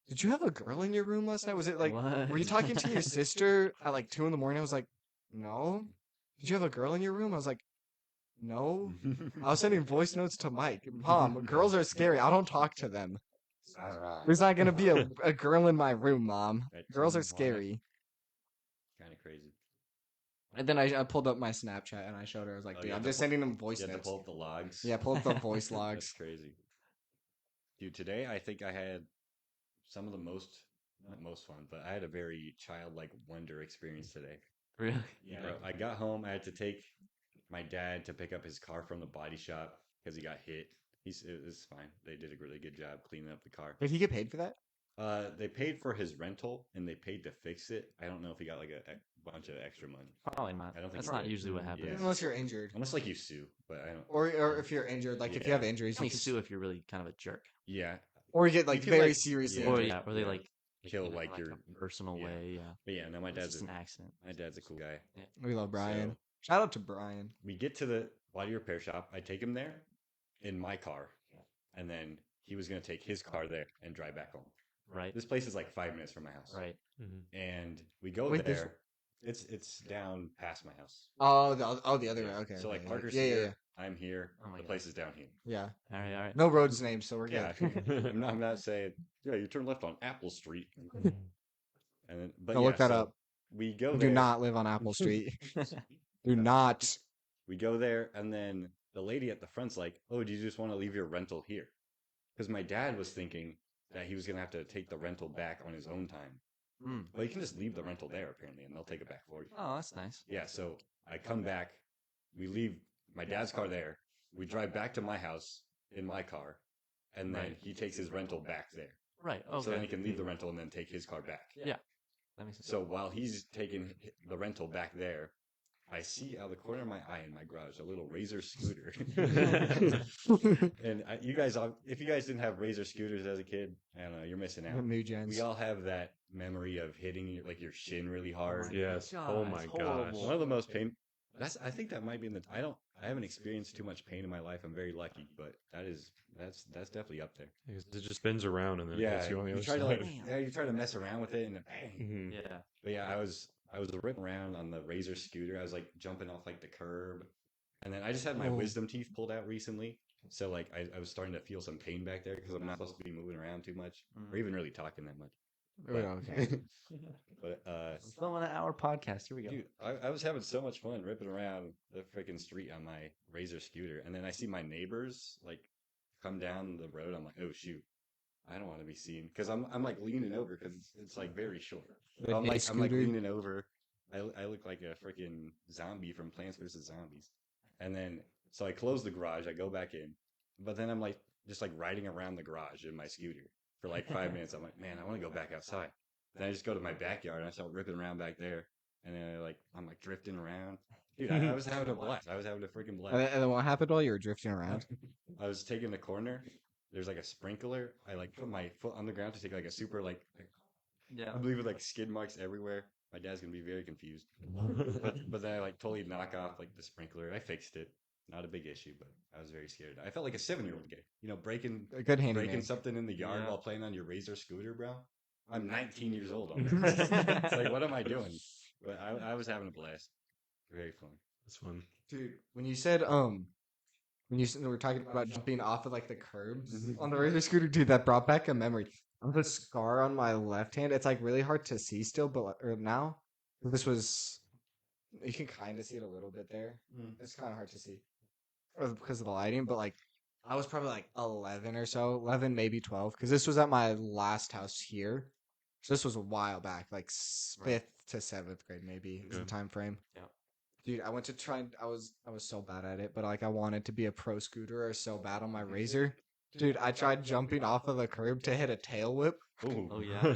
"Did you have a girl in your room last night? Was it like, What? were you talking to your sister at like 2 in the morning?" I was like, "No." "Did you have a girl in your room?" I was like, "No." I was sending voice notes to Mike. "Mom, girls are scary. I don't talk to them. There's not gonna be a girl in my room, Mom. Girls are scary." Kind of crazy. And then I pulled up my Snapchat and I showed her. I was like, Oh, "Dude, you I'm had to just pull- sending them voice You had to notes." pull up the logs. Yeah, pull up the voice That's logs. crazy. Dude, today I think I had some of the not most fun, but I had a very childlike wonder experience today. Really? Bro, I got home. I had to take my dad to pick up his car from the body shop because he got hit. It was fine. They did a really good job cleaning up the car. Did he get paid for that? They paid for his rental and they paid to fix it. I don't know if he got like a bunch of extra money. Probably not. I don't think That's he not did. usually what happens. Yeah. Unless you're injured. Unless like you sue, but I don't. Or if you're injured, like if you Yeah. have injuries, You you can can sue if you're really kind of a jerk. Yeah, or you get like can, very like- seriously Yeah. Or injured. yeah, or they Yeah. like Kill, in, like, your- a personal yeah. way. Yeah. but yeah. No, my It's dad's just an accident. a cool guy. We love Brian. So- Shout out to Brian. We get to the body repair shop. I take him there in my car, and then he was gonna take his car there and drive back home. Right. This place is like 5 minutes from my house. Right. And we go Wait, there's- there. It's down past my house. Oh, the other way. Yeah. Okay. So like okay, Parker's yeah, here. yeah, I'm here. Oh my the God. place is down here. yeah. All right. All right. No roads named, so we're Yeah. good. I'm not saying yeah. You turn left on Apple Street. And then, but No, yeah, look that so up. We go We there. do not live on Apple Street. Do not. We go there, and then the lady at the front's like, "Oh, do you just want to leave your rental here?" Because my dad was thinking that he was gonna have to take the rental back on his own time. Mm. But you can just leave the rental there apparently, and they'll take it back for you. Oh, that's nice. Yeah. So I come back. We leave my dad's car there. We drive back to my house, in my car, and then Right. he takes his rental back there. Right. So then he Okay. can leave the rental and then take his car back. Yeah. That makes sense. So while he's taking the rental back there, I see out of the corner of my eye in my garage a little Razor scooter. And you guys, if you guys didn't have Razor scooters as a kid, I don't know, you're missing out. New gens. We all have that memory of hitting your shin really hard. Yes. Oh my it's gosh. horrible. One of the most pain. I think that might be in the. I haven't experienced too much pain in my life. I'm very lucky, but that's definitely up there. Because it just spins around and then it Yeah, hits you on the you other try to side. you try to mess around with it and then bang. Mhm. Yeah. But yeah, I was ripping around on the Razor scooter. I was like jumping off like the curb, and then I just had my Oh. wisdom teeth pulled out recently, so like I was starting to feel some pain back there because I'm not supposed to be moving around too much or even really talking that much. Oh, okay. But Let's film an hour podcast. Here we go. dude, I was having so much fun ripping around the freaking street on my Razor scooter, and then I see my neighbors like come down the road. I'm like, oh shoot, I don't want to be seen because I'm like leaning over because it's like very short. The I'm hay like scooter. leaning over. I look like a freaking zombie from Plants vs Zombies, and then so I close the garage. I go back in, but then I'm like just like riding around the garage in my scooter for like 5 minutes. I'm like, man, I want to go back outside. Then I just go to my backyard and I start ripping around back there, and then I'm like drifting around. Dude, I was having a blast. I was having a freaking blast. And then what happened while you were drifting around? I was taking the corner. There's like a sprinkler. I like put my foot on the ground to take like a super like Yeah. I believe with like skid marks everywhere. My dad's gonna be very confused. But then I like totally knock off like the sprinkler. I fixed it. Not a big issue, but I was very scared. I felt like a 7-year-old kid. You know, breaking A good handyman. breaking something in the yard Yeah. while playing on your Razor scooter, bro. I'm 19 years old. It's like, what am I doing? But I was having a blast. Very fun. That's fun. Dude, when you said when you were talking about jumping off of like the curbs Mhm. on the Razor scooter, dude, that brought back a memory. I have a scar on my left hand. It's like really hard to see still, but or now this was you can kind of see it a little bit there. It's kind of hard to see because of the lighting, but like I was probably like 11 or so, 11 maybe 12, because this was at my last house here. So this was a while back, like Right. 5th to 7th grade maybe is the Okay. time frame. Yeah. Dude, I went to try and I was so bad at it, but like I wanted to be a pro scooterer so bad on my Razor. Dude, I tried jumping off of the curb to hit a tail whip. Ooh. Oh yeah.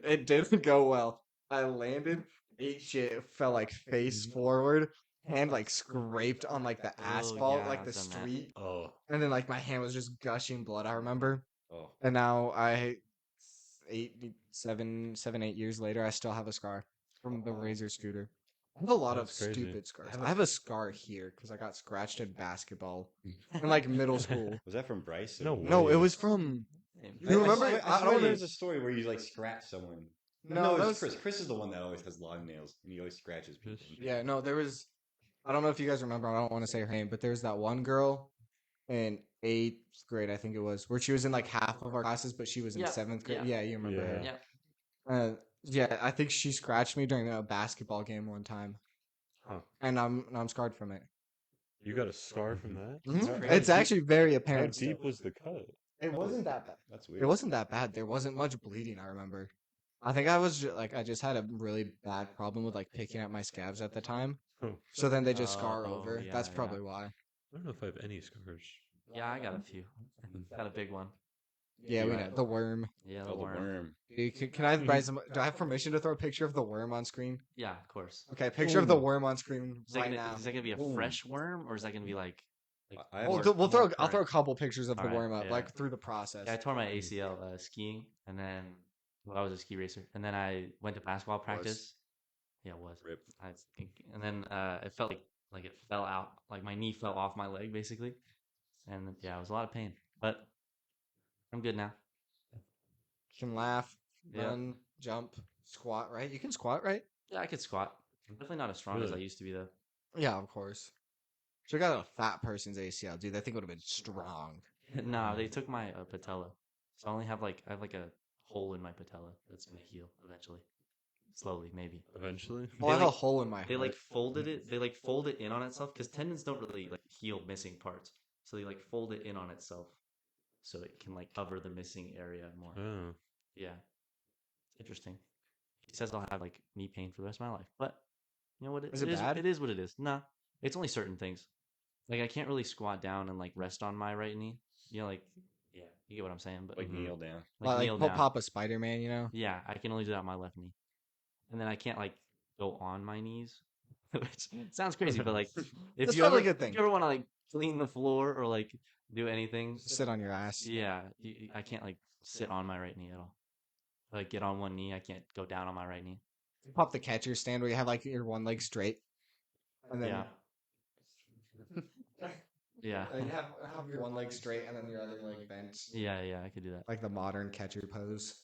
It didn't go well. I landed, ate shit, fell like face forward, hand like scraped on like the Oh, asphalt, yeah, like the I've done that. street, Oh. and then like my hand was just gushing blood. I remember, Oh. and now 8 years later, I still have a scar from the Razor scooter. I have a lot of That's crazy. stupid scars. I have a scar here because I got scratched in basketball in like middle school. Was that from Bryce? No No, way. it was from. Same. You remember? I I swear don't know. there's a story where you like scratch someone. No, No, that it's was Chris. Chris is the one that always has long nails, and he always scratches people. Yeah, no, there was. I don't know if you guys remember. I don't want to say her name, but there's that one girl in 8th grade, I think it was, where she was in like half of our classes, but she was in Yeah, 7th grade. yeah. Yeah, you remember her. Yeah. Yeah, I think she scratched me during a basketball game one time, Huh. and I'm scarred from it. You got a scar from that? Mhm. crazy. It's actually very How apparent. deep still. was the cut? It wasn't that bad. That's It weird. wasn't that bad. There wasn't much bleeding. I remember. I think I was I just had a really bad problem with like picking at my scabs at the time. Oh, So then they just scar Oh, over. yeah, That's yeah. probably why. I don't know if I have any scars. Yeah, I got a few. Got a big one. Yeah, we know the worm. Yeah, the Oh, the worm. worm. Can I have Bryce? Do I have permission to throw a picture of the worm on screen? Yeah, of course. Okay, picture of the Ooh. worm on screen Is that, right gonna, now. is that gonna be a Ooh. fresh worm or is that gonna be like? I have We'll, more- do- we'll throw. more I'll throw a current? couple pictures of the Alright, worm up, yeah. like through the process. Yeah, I tore my ACL skiing, and then I was a ski racer, and then I went to basketball practice. Yeah, it was. Rip. I think, and then it felt like it fell out, like my knee fell off my leg, basically, and yeah, it was a lot of pain, but I'm good now. You can laugh, Yeah. run, jump, squat. Right? You can squat, right? Yeah, I could squat. I'm definitely not as strong as I Really? used to be though. Yeah, of course. Should have got a fat person's ACL, dude. That thing would have been strong. No, they took my patella, so I only have I have like a hole in my patella that's gonna heal eventually, slowly maybe. Eventually? Oh, I have a like- hole in my. They heart. folded it. They fold it in on itself because tendons don't really heal missing parts. So they fold it in on itself, so it can cover the missing area more. Oh. Yeah, interesting. He says I'll have knee pain for the rest of my life, but you know what? Is it is. bad? It is what it is. Nah, it's only certain things. like I can't really squat down and like rest on my right knee. You know, like yeah, you get what I'm saying. But Like kneel down. like kneel down. Pop a Spider-Man, you know? Yeah, I can only do that on my left knee, and then I can't like go on my knees. Which sounds crazy, but like if That's you probably ever a good thing. if you ever want to like clean the floor or like do anything, Sit on your ass. yeah, I can't like sit on my right knee at all. Like get on one knee, I can't go down on my right knee. Pop the catcher stand where you have like your one leg straight. And then Yeah. Yeah. you have your one leg straight and then your other leg bent. Yeah, I could do that. Like the modern catcher pose.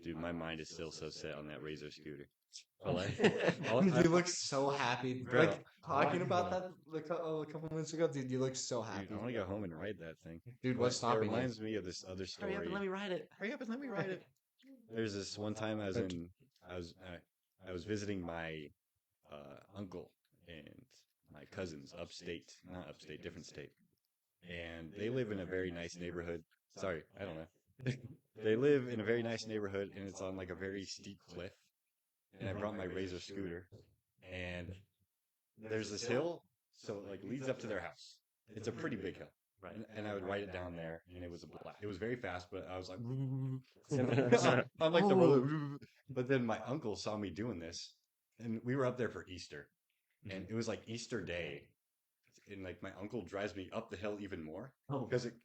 Dude, my mind is still so set on that Razor scooter. But You look so happy. Bro. Like talking about that a couple minutes ago, dude, you look so happy. Dude, I want to go home and ride that thing. Dude, what's But it stopping you? reminds me of this other story. Hurry up and let me ride it. Hurry up and let me ride it. There's this one time I was visiting my uncle and my cousins upstate, not upstate, different state, and they live in a very nice neighborhood. Sorry, I don't know. They live in a very nice neighborhood, and it's on like a very steep cliff. And I brought my Razor scooter, and there's this hill, so it like leads up to their house. It's a pretty big hill. Right. And I would ride it down there, and it was it was very fast, but I was like, I'm like the roller. But then my uncle saw me doing this, and we were up there for Easter, and it was like Easter Day, and like my uncle drives me up the hill even more because it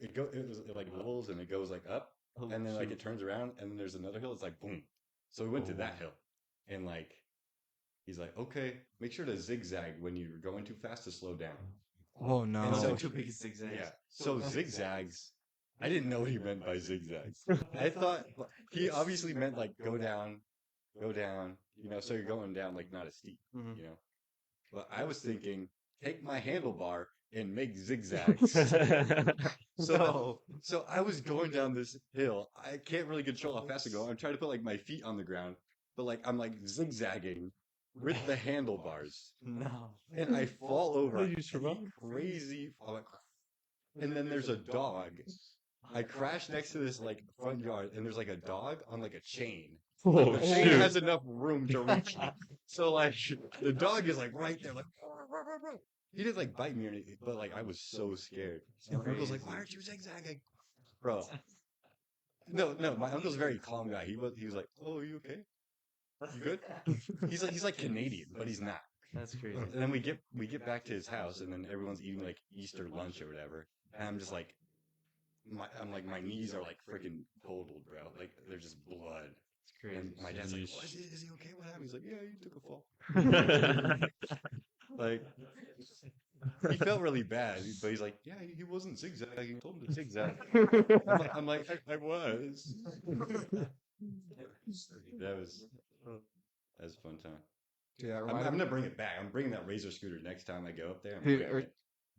like levels and it goes like up, and then like it turns around, and then there's another hill. It's like boom. So we went to that hill, and like he's like, okay, make sure to zigzag when you're going too fast to slow down. Oh no. And so too big zigzags. yeah. So zigzags, I didn't know what he meant by zigzags. I thought he obviously meant like go down, you know, so you're going down like not as steep, you know. But I was thinking, take my handlebar and make zigzags. So I was going down this hill. I can't really control how fast I go. I'm trying to put like my feet on the ground, but like I'm like zigzagging with the handlebars. No. And I fall over. You survived? Crazy. And then there's a dog. I crashed next to this like front yard, and there's like a dog on like a chain. Oh, The chain shoot. has enough room to reach me. So like the dog is like right there, like he didn't like bite me or anything, but like I was so scared. And my uncle's like, "Why aren't you zigzagging, bro?" No, my uncle's a very calm guy. He was like, "Oh, are you okay? You good?" He's like Canadian, but he's not. That's crazy. And then we get back to his house, and then everyone's eating like Easter lunch or whatever, and I'm just like, my knees are like freaking totaled, bro. Like they're just blood. It's crazy. And my dad's like, Yeesh. is he okay? What happened? He's like, yeah, you took a fall. Like he felt really bad, but he's like, yeah, he wasn't zigzagging. I told him to zigzag. I'm like, I was. That was a fun time. Dude, that I'm reminded gonna me- bring it back. I'm bringing that Razor scooter next time I go up there. I'm Dude, bringing it.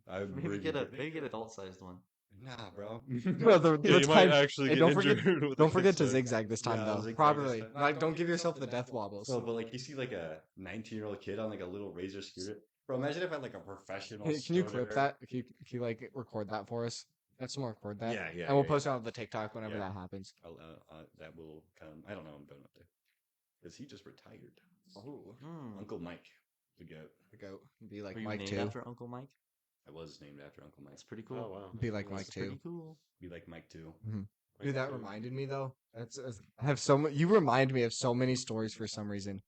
I'm Maybe bringing get it. maybe get adult sized one. Nah, bro. No, the Yeah, you might time- actually Hey, get don't forget- injured with Don't a forget to kickstart. zigzag this time Yeah, I'll though. zigzag Properly. this time. Like, don't give yourself the death wobbles. So, but like you see like a 19-year-old kid on like a little Razor scooter. Bro, imagine if I had like a professional. Can you scooter. clip that? Can you like record that for us? Let's record that. Yeah, yeah. And we'll yeah, post it on the TikTok whenever Yeah. that happens. I'll, that will come. I don't know. I'm going up there because he just retired. Oh, Uncle Mike, the goat. the goat. Be like Were you Mike named too. after Uncle Mike? I was named after Uncle Mike. That's pretty cool. Oh, wow. Be like That's Mike too. pretty cool. Be like Mike too. Dude, that reminded me though. I have so many. You remind me of so many stories for some reason.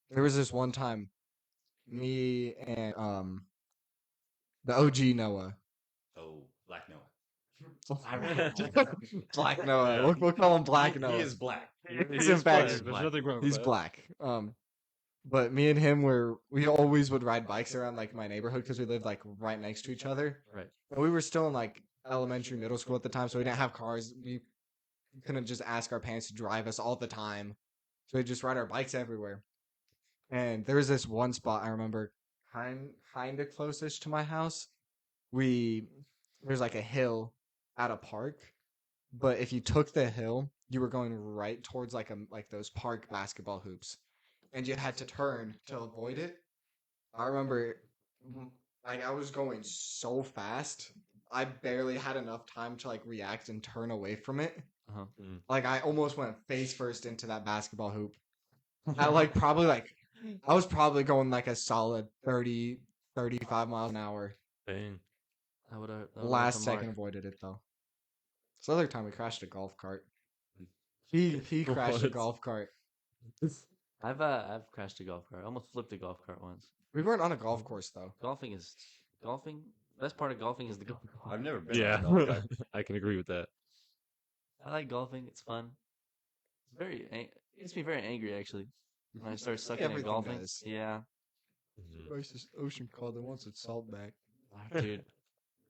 There was this one time, me and the OG Noah, Oh, Black Noah. Black Noah. We'll call him Black He Noah. is black. He's in fact There's nothing wrong with he's that. black. But me and him we always would ride bikes around like my neighborhood because we lived like right next to each other. Right. But we were still in like elementary, middle school at the time, so we didn't have cars. We couldn't just ask our parents to drive us all the time. So we'd just ride our bikes everywhere. And there was this one spot I remember kind of closest to my house. There's like a hill at a park, but if you took the hill, you were going right towards like those park basketball hoops, and you had to turn to avoid it. I remember, like I was going so fast, I barely had enough time to like react and turn away from it. Uh-huh. Like I almost went face first into that basketball hoop. At like probably like I was probably going like a solid 30, 35 miles an hour. Dang. That would have Last second avoided it though. It's the other time we crashed a golf cart. He crashed a What? golf cart. I've crashed a golf cart. I almost flipped a golf cart once. We weren't on a golf course though. Golfing. Best part of golfing is the golf cart. I've never been Yeah, on a golf cart. I can agree with that. I like golfing. It's fun. It gets me very angry actually when I start sucking at Everything golfing. does. Yeah, Mhm. This ocean called and wants its salt back. dude.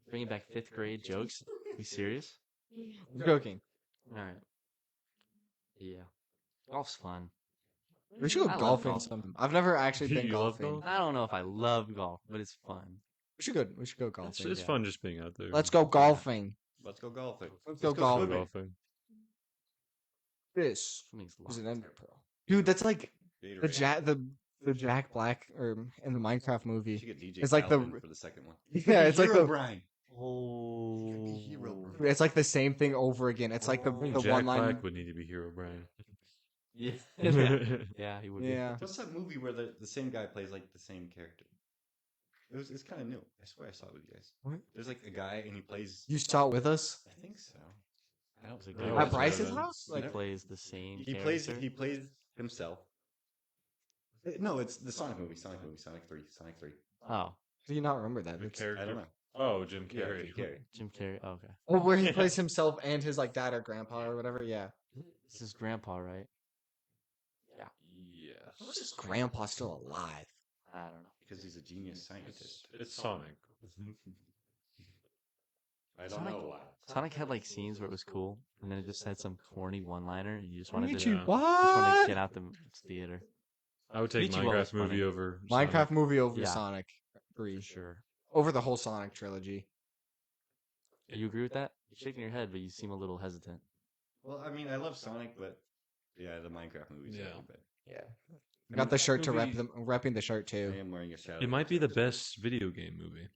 Bringing back 5th grade jokes. You serious? I'm joking. All right. Yeah. Golf's fun. We should go I love golfing golf. sometime. I've never actually been You love golfing. golf? I don't know if I love golf, but it's fun. We should go. We should go It's, golfing. it's yeah. fun just being out there. Let's go golfing. Let's go golfing. Let's go Go golfing. golfing. This Swimming's is an locked. Ender Pearl. Dude, that's like Gatorade. the Jack Black or in the Minecraft We movie. should get DJ It's like the- Khaled in for the second one. Yeah, it's like Hero the Brian. Oh. Hero Brian. it's like the same thing over again. It's like the Jack one line. Black would need to be Hero Brian. Yeah. Yeah, he would. Yeah. What's that movie where the same guy plays like the same character? It's kind of new. I swear I saw it with you guys. What? There's like a guy and he plays. You saw it with us I think so. I That was a don't good Oh, one. at Bryce's yeah. house. He Like, plays the same. He plays character. himself. No, it's the Sonic movie. Sonic 3. Oh, do you not remember that? The It's- I don't character. know. Oh, Jim Yeah, Carrey. Carrey. Jim Carrey. Oh, okay. Oh, where he plays himself and his like dad or grandpa or whatever. Yeah. This is Grandpa, right? Yes. How is his grandpa still alive? I don't know. Because he's a genius scientist. It's Sonic. I don't Sonic- know why. Sonic had like scenes where it was cool, and then it just had some corny one-liner, and you just wanted to, Michi, Yeah. just wanted to what? get out the theater. I would take Michi was Minecraft funny. movie over Minecraft movie over Yeah. Sonic 3. For sure. Over the whole Sonic trilogy. You agree with that? You're shaking your head, but you seem a little hesitant. Well, I mean, I love Sonic, but yeah, the Minecraft movies. Yeah. But Yeah. Got the shirt to movie- repping the shirt I too. am wearing a shadow. It might be the best video game movie.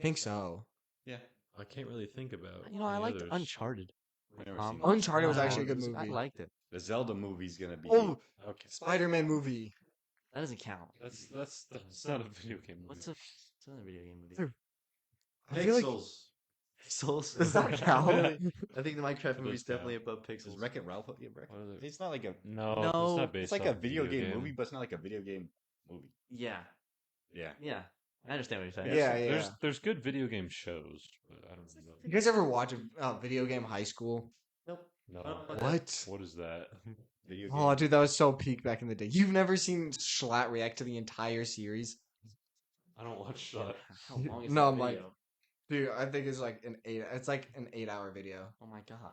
Think so. Yeah. I can't really think about. You know, I any liked others. Uncharted. I've never Um, seen that. Uncharted was actually a good I movie. liked it. The Zelda movie's gonna be. Oh, Okay, Spider-Man movie. That doesn't count. that's not a video game movie. What's another video game movie? Dude, I feel like Pixels. Souls. does that count? I think the Minecraft movie's definitely above Is Wreck-It Ralph? Yeah, Wreck. What is it? It's not like a. No, No, it's not based. It's like a off video game movie, but it's not like a video game movie. Yeah, Yeah. yeah. I understand what you're saying. Yeah, yeah. There's good video game shows, but I don't know. You guys ever watch a video game High School? Nope. No. What? What is that? Video game. Oh, dude, that was so peak back in the day. You've never seen Schlatt react to the entire series? I don't watch that. How long is No, that Mike. video? Dude, I think it's like It's like an 8-hour video. Oh my god.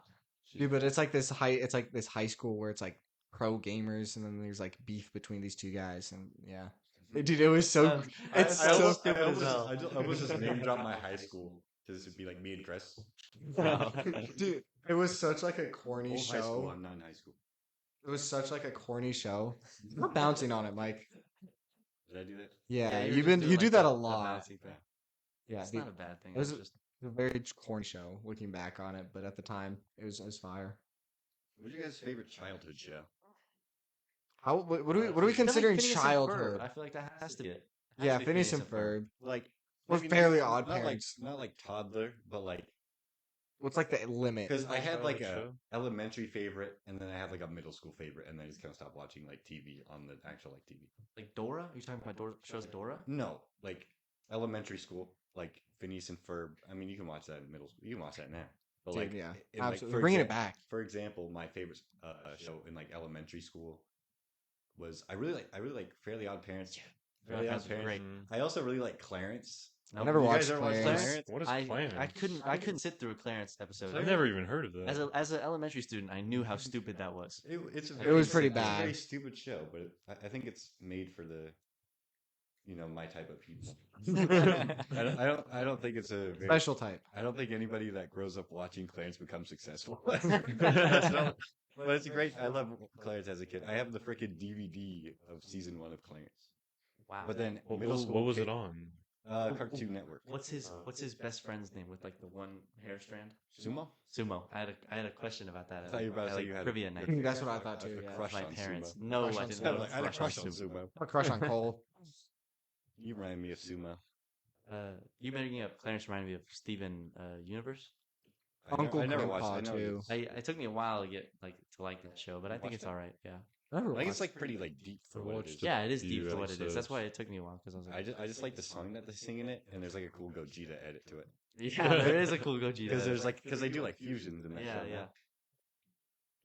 Dude, but it's like this high school where it's like pro gamers, and then there's like beef between these two guys, and yeah. Dude, it was so. It's I so. almost, stupid I as hell. almost just name drop my high school because it'd be like me and Chris. Dude, it was such like a corny Old high school. show. I'm not in high school. It was such like a corny show. You're bouncing on it, Mike. Did I do that? Yeah, you're you've just been doing, you like, do that the a lot. bouncy thing. Yeah, It's dude, not a bad thing. it was It's just a very corny show. Looking back on it, but at the time, it was fire. What's your guys' favorite childhood show? How? What are we I feel like considering Phineas and childhood? Ferb. I feel like that has to be it. Yeah, Phineas and Ferb. Like We're maybe fairly not, odd not parents. Like, not like toddler, but like What's like the limit? because I had like a Show? elementary favorite, and then I had like a middle school favorite, and then I just kind of stopped watching like TV on the actual like TV. Like Dora? Are you talking about Dora, shows like Dora? No, like elementary school, like Phineas and Ferb. I mean, you can watch that in middle school. You can watch that now. But Dude, like, yeah, in, like, absolutely. for Bringing it example- back. For example, my favorite show in like elementary school was I really like Fairly Odd Parents. Fairly Odd Odd Parents Parents. is I also really like Clarence. I never You watched guys ever watched Clarence. What is I Clarence? couldn't sit through a Clarence episode. I've never even heard of that. As an elementary student, I knew how stupid that was. It's a It was pretty it's a very bad. stupid show, but I think it's made for the, my type of people. I don't think it's a very, Special type. I don't think anybody that grows up watching Clarence becomes successful. But it's great. I love Clarence as a kid. I have the freaking DVD of season 1 of Clarence. Wow. But then What middle was, school what was kid- it on? Cartoon Network. What's his best friend's name with like the one hair strand? Sumo? Sumo. I had a question about that. I thought you were about to at, say like, you had trivia a- night. That's what I thought too. A Yeah. crush My on parents. Sumo. No, Crush I on didn't Sumo. have I had a crush on Sumo. Sumo. A crush on Cole. You remind me of Sumo. You bringing up Clarence reminded me of Steven Universe. Uncle I never Grandpa, watched. I know too. It took me a while to get to like that show, but I think watched it's it? all right. Yeah. Never I think it's watched like pretty like deep for I what it watched is. it. Yeah, it is few deep for what it is. That's why episodes. it took me a while because I was like, I just like the song that they sing in it, and there's like a cool Gogeta edit to it. yeah, there is a cool Gogeta. Because they do like fusions in that Yeah, show. yeah.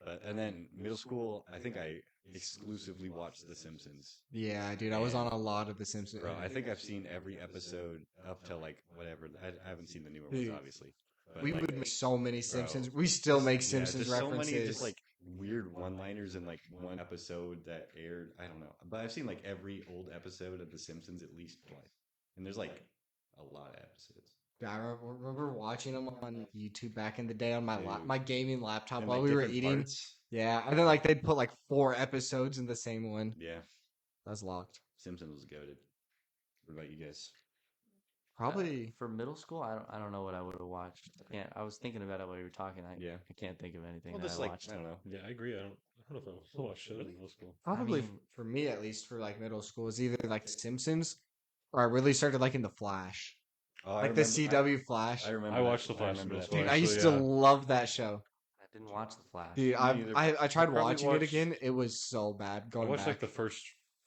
But and then middle school, I think I exclusively watched The Simpsons. Yeah, dude, I was on a lot of The Simpsons. Bro, I think I've seen every episode up to like whatever. I haven't seen the newer ones, Dude, obviously. But we like, would make so many bro, Simpsons. We still make yeah, Simpsons just references. so many just like weird one-liners in like one episode that aired. I don't know, but I've seen like every old episode of The Simpsons at least twice, and there's like a lot of episodes. Yeah, I remember watching them on YouTube back in the day on Dude. my gaming laptop And, while like, we were different eating. parts. Yeah, and then like they'd put like 4 episodes in the same one. Yeah, That's locked. Simpsons was goated. What about you guys? Probably. For middle school, I don't know what I would have watched. I was thinking about it while you were talking. Yeah. I can't think of anything Well, that just I like watched. I don't know. Yeah, I agree. I don't know if I watched shows in middle school. Probably mean- for me at least for like middle school is either like The Simpsons or I really started liking The Flash. Oh, I Like the remember- CW Flash. I remember. I watched that. The Flash I in remember middle that. school, Dude, I used actually, to yeah. love that show. I didn't watch The Flash. Dude, Me neither. I tried probably watching it watched- again. It was so bad. I Going watched back. like the first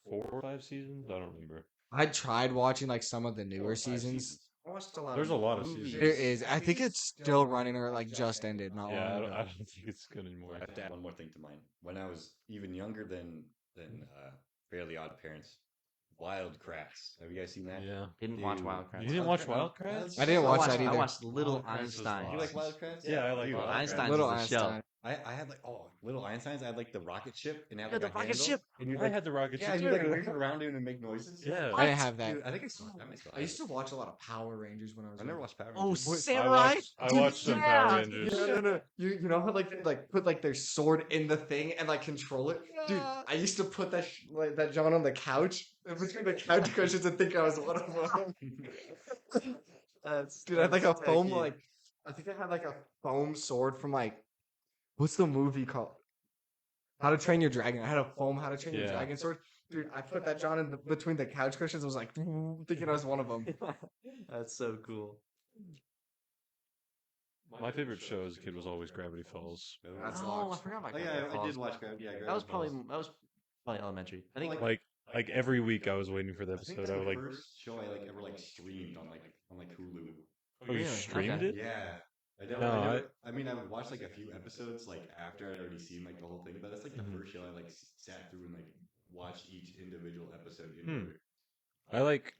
4 or 5 seasons. I don't remember. I tried watching like some of the 4 newer or 5 seasons. I watched a lot. There's a lot of movies. seasons. There is. I think it's still running or like just ended. Not Yeah, long I ago. don't think it's good anymore. I have to add one more thing to mine. When I was even younger than Fairly Odd Parents, Wild Kratts. Have you guys seen that? Yeah. Didn't watch Dude. Wild Kratts. You didn't watch Wild Kratts? Kratts? I didn't watch watched, that either. I watched Little Wild Kratts was Einstein. You like Wild Kratts? Yeah, I like Dude, Wild Wild Einstein. Kratts. Little is the shell. Einstein. I had like Little Einsteins. I had like the rocket ship and it had Yeah, like the a rocket handle, ship. And you I like had the rocket yeah, ship. you like too. move it around it and make noises. Yeah. I didn't have that. Dude, I think it's. I might still I used to watch a lot of Power Rangers when I was. I never young. watched Power Oh, Rangers. Samurai. I Dude, watched some yeah. Power Rangers. No. You know how like put like their sword in the thing and like control it, dude. I used to put that like that John on the couch in between the couch cushions and think I was one of them. Dude, I had like a foam like I think I had like a foam sword from like what's the movie called? How to Train Your Dragon. I had a foam How to Train Your Yeah. Dragon sword. Dude, I put that John in between the couch cushions. I was like thinking I was one of them. That's so cool. My favorite show as a kid was always Gravity Falls. That's Oh, locked. I forgot about Oh Gravity yeah, I Falls. did watch Gravity. Yeah, That was Gravity Falls. probably elementary. I think Like every week I was waiting for the I think episode. that's I the would like first show I like ever like streamed on like Hulu. oh, you Really? streamed Okay. it? Yeah. No, I mean, I would watch like a few episodes like after I'd already seen like the whole thing, but that's like the Mhm. first show I like sat through and like watched each individual episode in Hmm. order.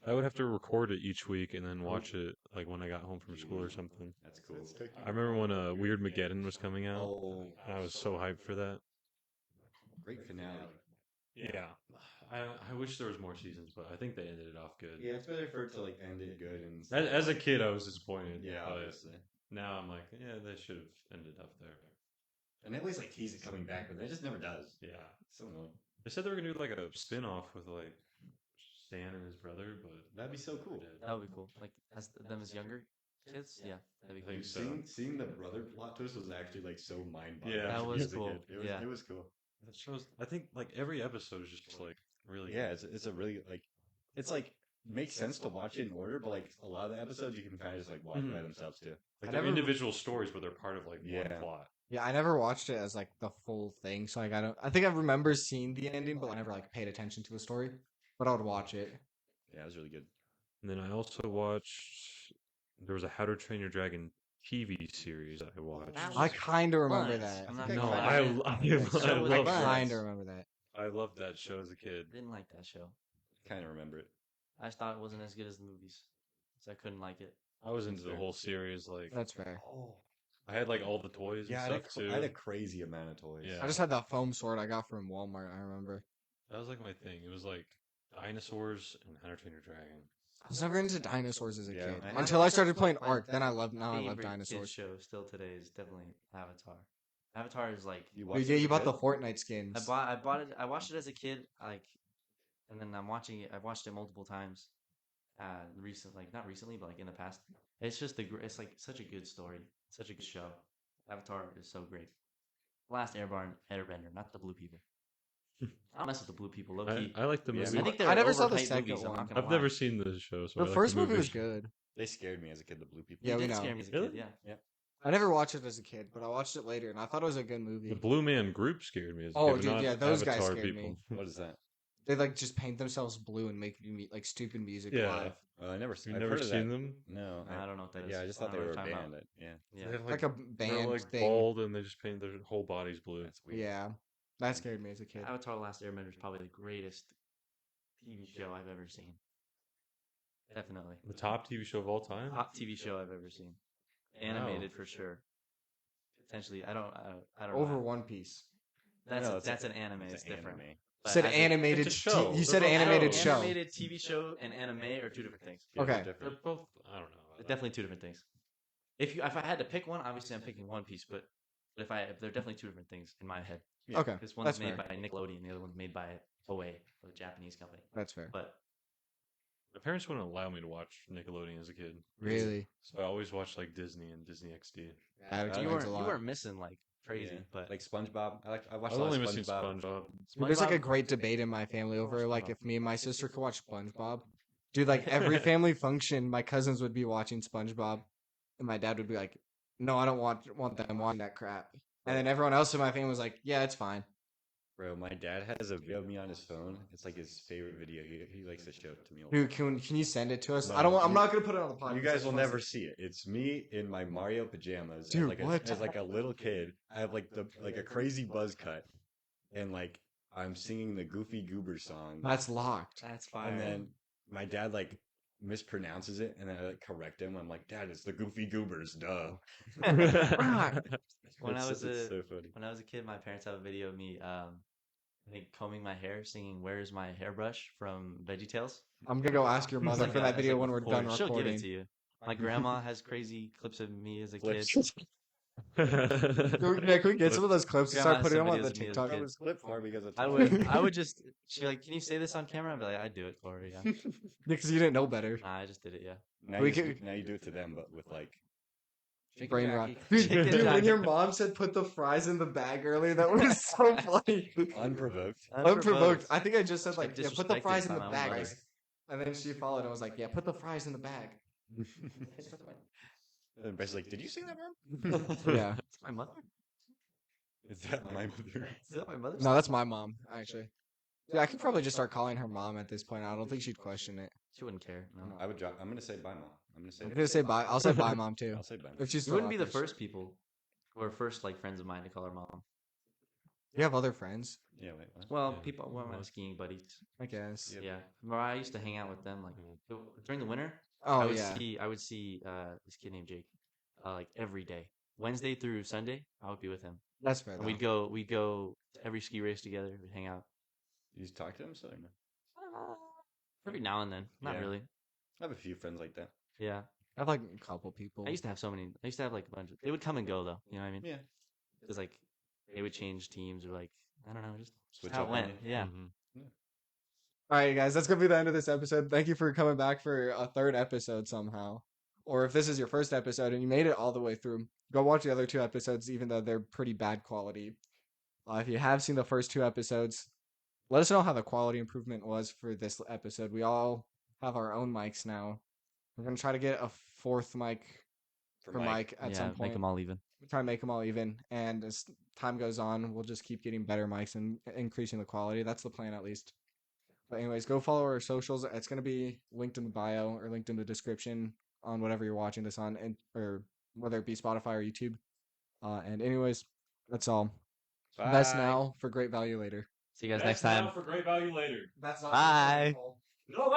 I would have to record it each week and then watch it like when I got home from school or something. That's cool. I remember when Weird Mageddon was coming out. Oh, I was so hyped for that. great finale. Yeah. I wish there was more seasons, but I think they ended it off good. Yeah, it's better for it to like end it good and. As a kid, I was disappointed. Yeah, but obviously. now I'm like, yeah, they should have ended up there. And they always like tease it coming back, but it just never does. Yeah. It's so annoying. They said they were gonna do like a spin-off with like Stan and his brother, but That'd be so cool. that would be cool. Like as them as younger kids. Yeah, that'd be I cool. think so. Seeing the brother plot twist was actually like so mind-boggling. Yeah. to That me was as a cool. kid. Yeah. It was cool. That shows. I think like every episode is just like really. Yeah, it's a really like it's like makes sense to watch it in order, but like a lot of the episodes you can kind of just like watch by themselves too. Like I they're never- individual stories, but they're part of like Yeah. one plot. Yeah, I never watched it as like the full thing, so like I think I remember seeing the ending, but I never like paid attention to the story. But I would watch it. Yeah, it was really good. And then I also watched. There was a How to Train Your Dragon TV series I watched. That I kind of remember Once. that. I'm not No, gonna I, lie. I, That show I was I love fun. that. kind of remember that. I loved that show as a kid. Didn't like that show. Kind of remember it. I just thought it wasn't as good as the movies, so I couldn't like it. I was into the whole series. Like That's fair. Oh, I had like all the toys yeah, and stuff too. I had a crazy amount of toys. Yeah. I just had that foam sword I got from Walmart. I remember. That was like my thing. It was like dinosaurs and How to Train Your Dragon. I was never into dinosaurs as a Yeah, kid I had- until I started playing My Ark. Then I love Favorite kid dinosaurs. show still today is definitely Avatar. Avatar is like You Dude, watched yeah, it you as a bought the kid? Fortnite skins. I bought it. I watched it as a kid, like, and then I'm watching it. I've watched it multiple times. Not recently, but like in the past. It's just it's like such a good story, such a good show. Avatar is so great. Last Airbender, not the blue people. I don't mess with the blue people, low I, key. I like the Yeah, movie. I think they're I never saw the overhyped second movies. I'm one. not gonna I've lie. never seen the show, so The I like first the movie movie. was good. They scared me as a kid, the blue people. Yeah, They we did know. scare me as a Really? kid. Yeah. I never watched it as a kid, but I watched it later, and I thought it was a good The movie. Blue Man Group scared me as a Oh, kid, but dude, not yeah, those guys Avatar scared people. me. What is that? They like just paint themselves blue and make like stupid music Yeah. live. I never. You've I've never heard of seen that. them? No. I don't know what that is. Yeah, I just I thought they don't know were what a you're talking band. Yeah. Yeah. They have, Like a they're band like thing. bald and they just paint their whole bodies blue. That's weird. Yeah, that scared me as a kid. Avatar: The Last Airbender is probably the greatest TV show I've ever seen. Definitely. The top TV show of all time? Top TV show I've ever seen. Animated for sure. Potentially, I don't Over know. One Piece. That's an anime. It's different. You But said as a- animated. It's a show. You They're said both animated shows. show. Animated TV show and anime are two different things. Yeah, they're Okay. They're different. both, I don't know. They're definitely two different things. If I had to pick one, obviously I'm picking One Piece, but if they're definitely two different things in my head. Yeah. Okay, Because one's that's made fair. by Nickelodeon, the other one's made by Toei, a Japanese company. That's fair. But My parents wouldn't allow me to watch Nickelodeon as a kid. Really, So I always watched like Disney and Disney XD. that you explains a lot. you weren't missing like crazy, Yeah. but Like SpongeBob. I I watched was a lot only of missing SpongeBob. SpongeBob. There's like a SpongeBob- great debate in my family over like SpongeBob. if me and my sister could watch SpongeBob. Dude, like every family function, my cousins would be watching SpongeBob, and my dad would be like, "No, I don't want them watching that crap." And then everyone else in my family was like, "Yeah, it's fine." Bro, my dad has a video of me on his phone. It's like his favorite video. He likes to show it to me. All the Dude, can you send it to us? No, I don't want. I'm you- not gonna put it on the podcast. You I guys just will wanna never see see it. It's me in my Mario pajamas Dude, as like what? as like a little kid. I have like a crazy buzz cut, and like I'm singing the Goofy Goober song. That's locked. that's fine. And then my dad like mispronounces it, and then I like correct him. I'm like, Dad, it's the Goofy Goobers, duh. When I It's was so funny. When I was a kid, my parents have a video of me, I think combing my hair, singing "Where's My Hairbrush" from VeggieTales. I'm gonna go ask your It's mother like for a- that it's video like when a we're recording. done She'll give recording. it to you. My grandma has crazy clips of me as a kid. Clips. Yeah, can we get some of those clips and start Grandma has putting them some on the videos of me as a TikTok? kid. That was clip for because of I would just, she'd be like, "Can you say this on camera?" I'd be like, "I'd do it for her." Yeah. Because you didn't know better. Nah, I just did it. Yeah. now, We you, could- now you do it to them, but with like Brain rot. Chicken Dude, when jockey. your mom said put the fries in the bag earlier, that was so funny. unprovoked. Unprovoked. I think I just said like, Like, yeah, put the disrespected fries in by the my own bag. mother. And then she followed and was like, yeah, put the fries in the bag. And Bryce's like, did you say that, Mom? Yeah. It's my mother. Is that my mother? Is that my mother? No, that's my mom, actually. Yeah, I could probably just start calling her mom at this point. I don't think she'd question it. She wouldn't care. No. I would drop. I'm gonna say bye, Mom. I'm gonna say. I'm gonna say bye. I'll say bye, mom, too. I'll say bye. If she's You still wouldn't be the offers. first people or first like friends of mine to call her mom. You have other friends, Yeah, wait. What? Well, Yeah. people, well, my skiing buddies. I guess. Yep. Yeah, Mariah used to hang out with them like during the winter. Oh, I would yeah. see this kid named Jake like every day, Wednesday through Sunday. I would be with him. That's fair. And though. we'd go to every ski race together. We'd hang out You just talk to him, so or no? every now and then. Not Yeah. really. I have a few friends like that. Yeah, I have like a couple people. I used to have so many. I used to have like a bunch of. They would come and go though. You know what I mean? Yeah. Because like they would change teams or like I don't know, just Switch how it up went. on you. Yeah. Mhm. All right, guys, that's gonna be the end of this episode. Thank you for coming back for a third episode somehow. Or if this is your first episode and you made it all the way through, go watch the other two episodes, even though they're pretty bad quality. If you have seen the first two episodes, let us know how the quality improvement was for this episode. We all have our own mics now. We're gonna try to get a fourth mic for Mike at yeah, some make point. them all even. Try and make them all even, and as time goes on, we'll just keep getting better mics and increasing the quality. That's the plan, at least. But anyways, go follow our socials. It's gonna be linked in the bio or linked in the description on whatever you're watching this on, and or whether it be Spotify or YouTube. And anyways, that's all. Best Bye. now for great value later. See you guys Best next now time. for great value later. That's Bye. No,